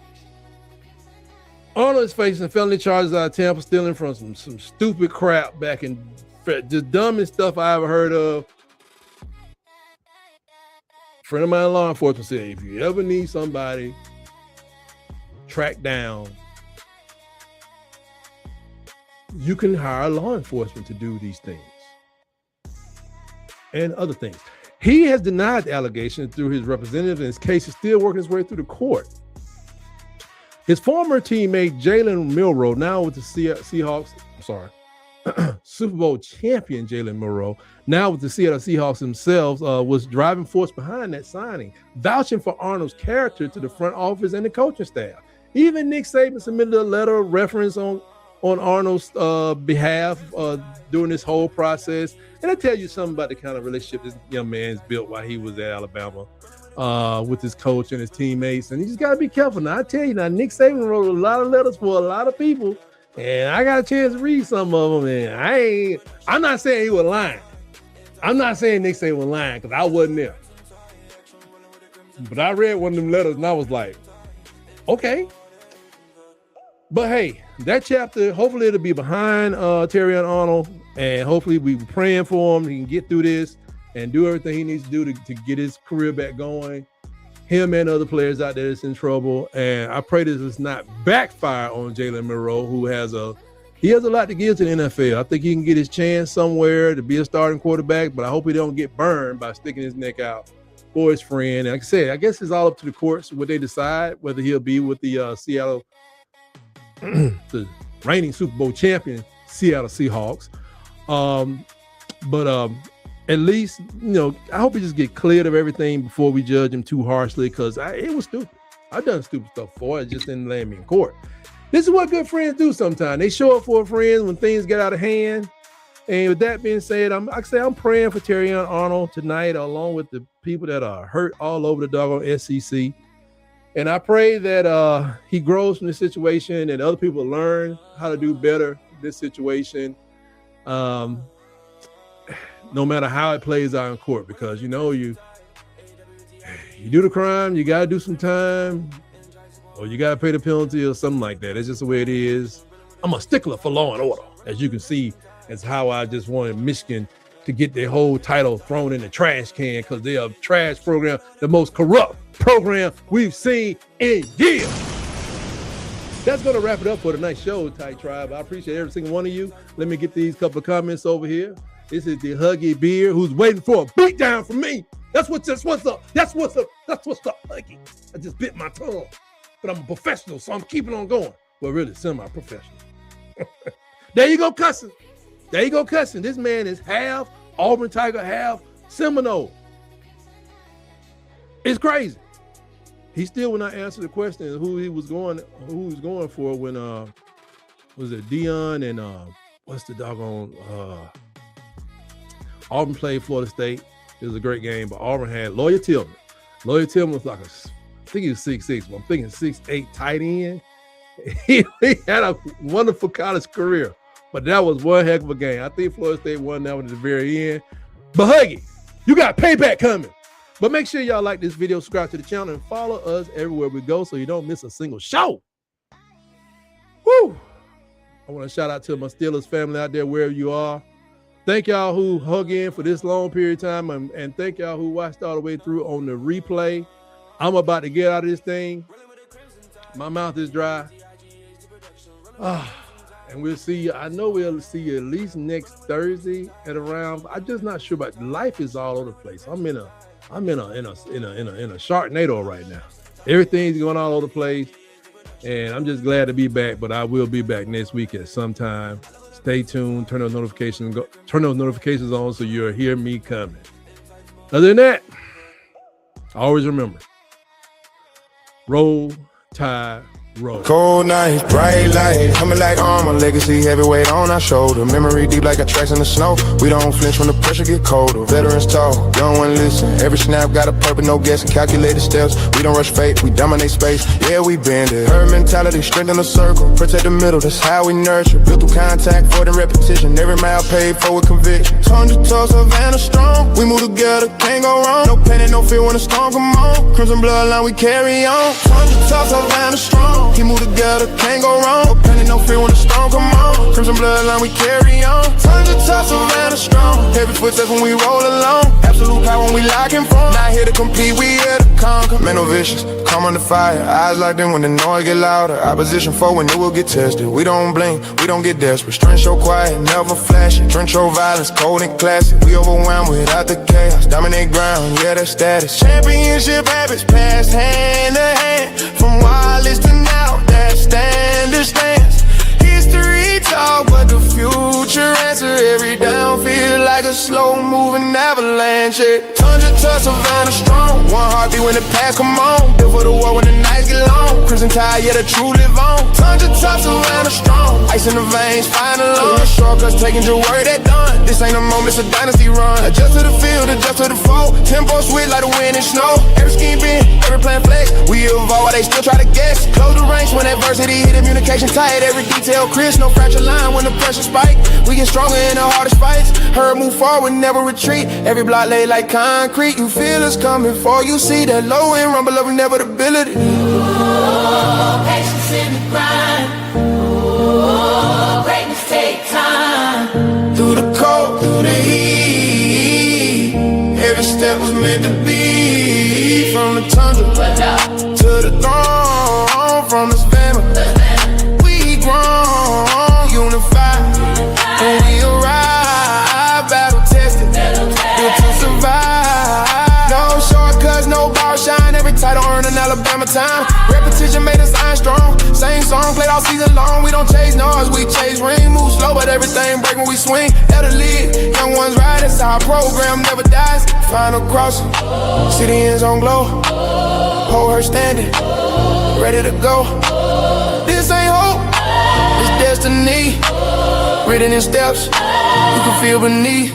Arnold is facing felony charges out of Tampa, stealing from some stupid crap back in just dumbest stuff I ever heard of. A friend of mine in law enforcement said, if you ever need somebody tracked down, you can hire law enforcement to do these things and other things. He has denied the allegation through his representative, and his case is still working its way through the court. His former teammate Jalen Milroe, now with the Seahawks, Super Bowl champion Jalen Milroe, now with the Seattle Seahawks themselves, was driving force behind that signing, vouching for Arnold's character to the front office and the coaching staff. Even Nick Saban submitted a letter of reference on Arnold's behalf during this whole process. And I tell you something about the kind of relationship this young man's built while he was at Alabama. with his coach and his teammates, and you just got to be careful. Now, I tell you, now Nick Saban wrote a lot of letters for a lot of people, and I got a chance to read some of them, and I'm not saying he was lying. I'm not saying Nick Saban was lying because I wasn't there. But I read one of them letters, and I was like, okay. But hey, that chapter, hopefully it'll be behind Terrion Arnold, and hopefully we were praying for him. He can get through this and do everything he needs to do to get his career back going. Him and other players out there that's in trouble. And I pray this does not backfire on Jalen Monroe, who has a lot to give to the NFL. I think he can get his chance somewhere to be a starting quarterback, but I hope he don't get burned by sticking his neck out for his friend. And like I said, I guess it's all up to the courts what they decide, whether he'll be with the Seattle, the reigning Super Bowl champion Seattle Seahawks. But at least, I hope he just get cleared of everything before we judge him too harshly, because it was stupid. I've done stupid stuff before. It just didn't land me in court. This is what good friends do sometimes. They show up for friends when things get out of hand. And with that being said, I'm praying for Terrion Arnold tonight, along with the people that are hurt all over the doggone SEC. And I pray that he grows from this situation and other people learn how to do better in this situation. No matter how it plays out in court, because you do the crime, you got to do some time, or you got to pay the penalty or something like that. It's just the way it is. I'm a stickler for law and order, as you can see. That's how I just wanted Michigan to get their whole title thrown in the trash can, because they are a trash program, the most corrupt program we've seen in years. That's going to wrap it up for tonight's show, Tight Tribe. I appreciate every single one of you. Let me get these couple of comments over here. This is the Huggy Beard who's waiting for a beatdown from me. That's what's up. That's what's up, Huggy. I just bit my tongue, but I'm a professional, so I'm keeping on going. Well, really, semi-professional. There you go, cussing. This man is half Auburn Tiger, half Seminole. It's crazy. He still will not answer the question of who he was going for when was it Dion and what's the doggone Auburn played Florida State. It was a great game, but Auburn had Lawyer Tillman. Lawyer Tillman was like I think he was 6'6", but I'm thinking 6'8" tight end. He had a wonderful college career, but that was one heck of a game. I think Florida State won that one at the very end. But Huggy, you got payback coming. But make sure y'all like this video, subscribe to the channel, and follow us everywhere we go so you don't miss a single show. Woo! I want to shout out to my Steelers family out there wherever you are. Thank y'all who hung in for this long period of time, and thank y'all who watched all the way through on the replay. I'm about to get out of this thing. My mouth is dry. And we'll see you. I know we'll see you at least next Thursday at around. I'm just not sure, but life is all over the place. I'm in a Sharknado right now. Everything's going all over the place, and I'm just glad to be back. But I will be back next week at some time. Stay tuned. Turn those notifications on so you'll hear me coming. Other than that, always remember: roll, tide, roll. Cold nights, bright lights, coming like armor, legacy heavyweight on our shoulder. Memory deep like a tracks in the snow. We don't flinch when the pressure get colder. Veterans talk, young one listen. Every snap got a purpose, no guessing. Calculated steps, we don't rush fate, we dominate space. Yeah, we bend it. Herd mentality, strength in the circle. Protect the middle, that's how we nurture. Built through contact, for the repetition. Every mile paid for with conviction. 100 toes, Savannah strong. We move together, can't go wrong. No panic, no fear when the storm come on. Crimson bloodline, we carry on. 100 toes, Savannah strong. He move together, can't go wrong. No panic, no fear when the storm come on. Crimson bloodline, we carry on. Tons of tops around us strong. Heavy footsteps when we roll along. Absolute power when we lock and form. Not here to compete, we here to conquer. Mental vicious, calm under fire. Eyes locked in when the noise get louder. Opposition foe when it will get tested. We don't blink, we don't get desperate. Strength show quiet, never flashing. Trench show violence, cold and classic. We overwhelmed without the chaos. Dominate ground, yeah, that's status. Championship habits passed hand to hand. From wireless to now, that standard stands. History talk, but the future answer. Every down feel like a slow moving avalanche. Tons of touch, Savannah strong. One heartbeat when the past come on. Built for the war when the nights get long. crimson tide, yeah, the true live on. Tons of tops around the strong. Ice in the veins, flying along. Shortcuts taking your word at done. This ain't a moment, it's a dynasty run. Adjust to the field, adjust to the foe. Tempo switch like the wind and snow. Every scheme been, every plan flex. We evolve while they still try to guess. Close the ranks when adversity hit, communication tight. Every detail crisp, no fracture line when the pressure spike. We get stronger in the hardest fights. Heard move forward, never retreat. Every block laid like concrete. You feel us coming for you. See that low end rumble of inevitability. Patience in the grind. Greatness take time. Through the cold, through the heat. Every step was meant to be. From the tundra to the throne. From this family, we grown, unified. When we arrive, battle tested, built to survive. No shortcuts, no bar shine. Every title earned in Alabama time. Repetition made us iron strong. Same song played all season long. We don't chase noise, we chase ring. Move slow, but everything break when we swing. Let it lead, young ones ride. That's our program never dies. Final crossing, city ends on glow. Hold her standing, ready to go. This ain't hope, it's destiny. Written in steps, you can feel beneath.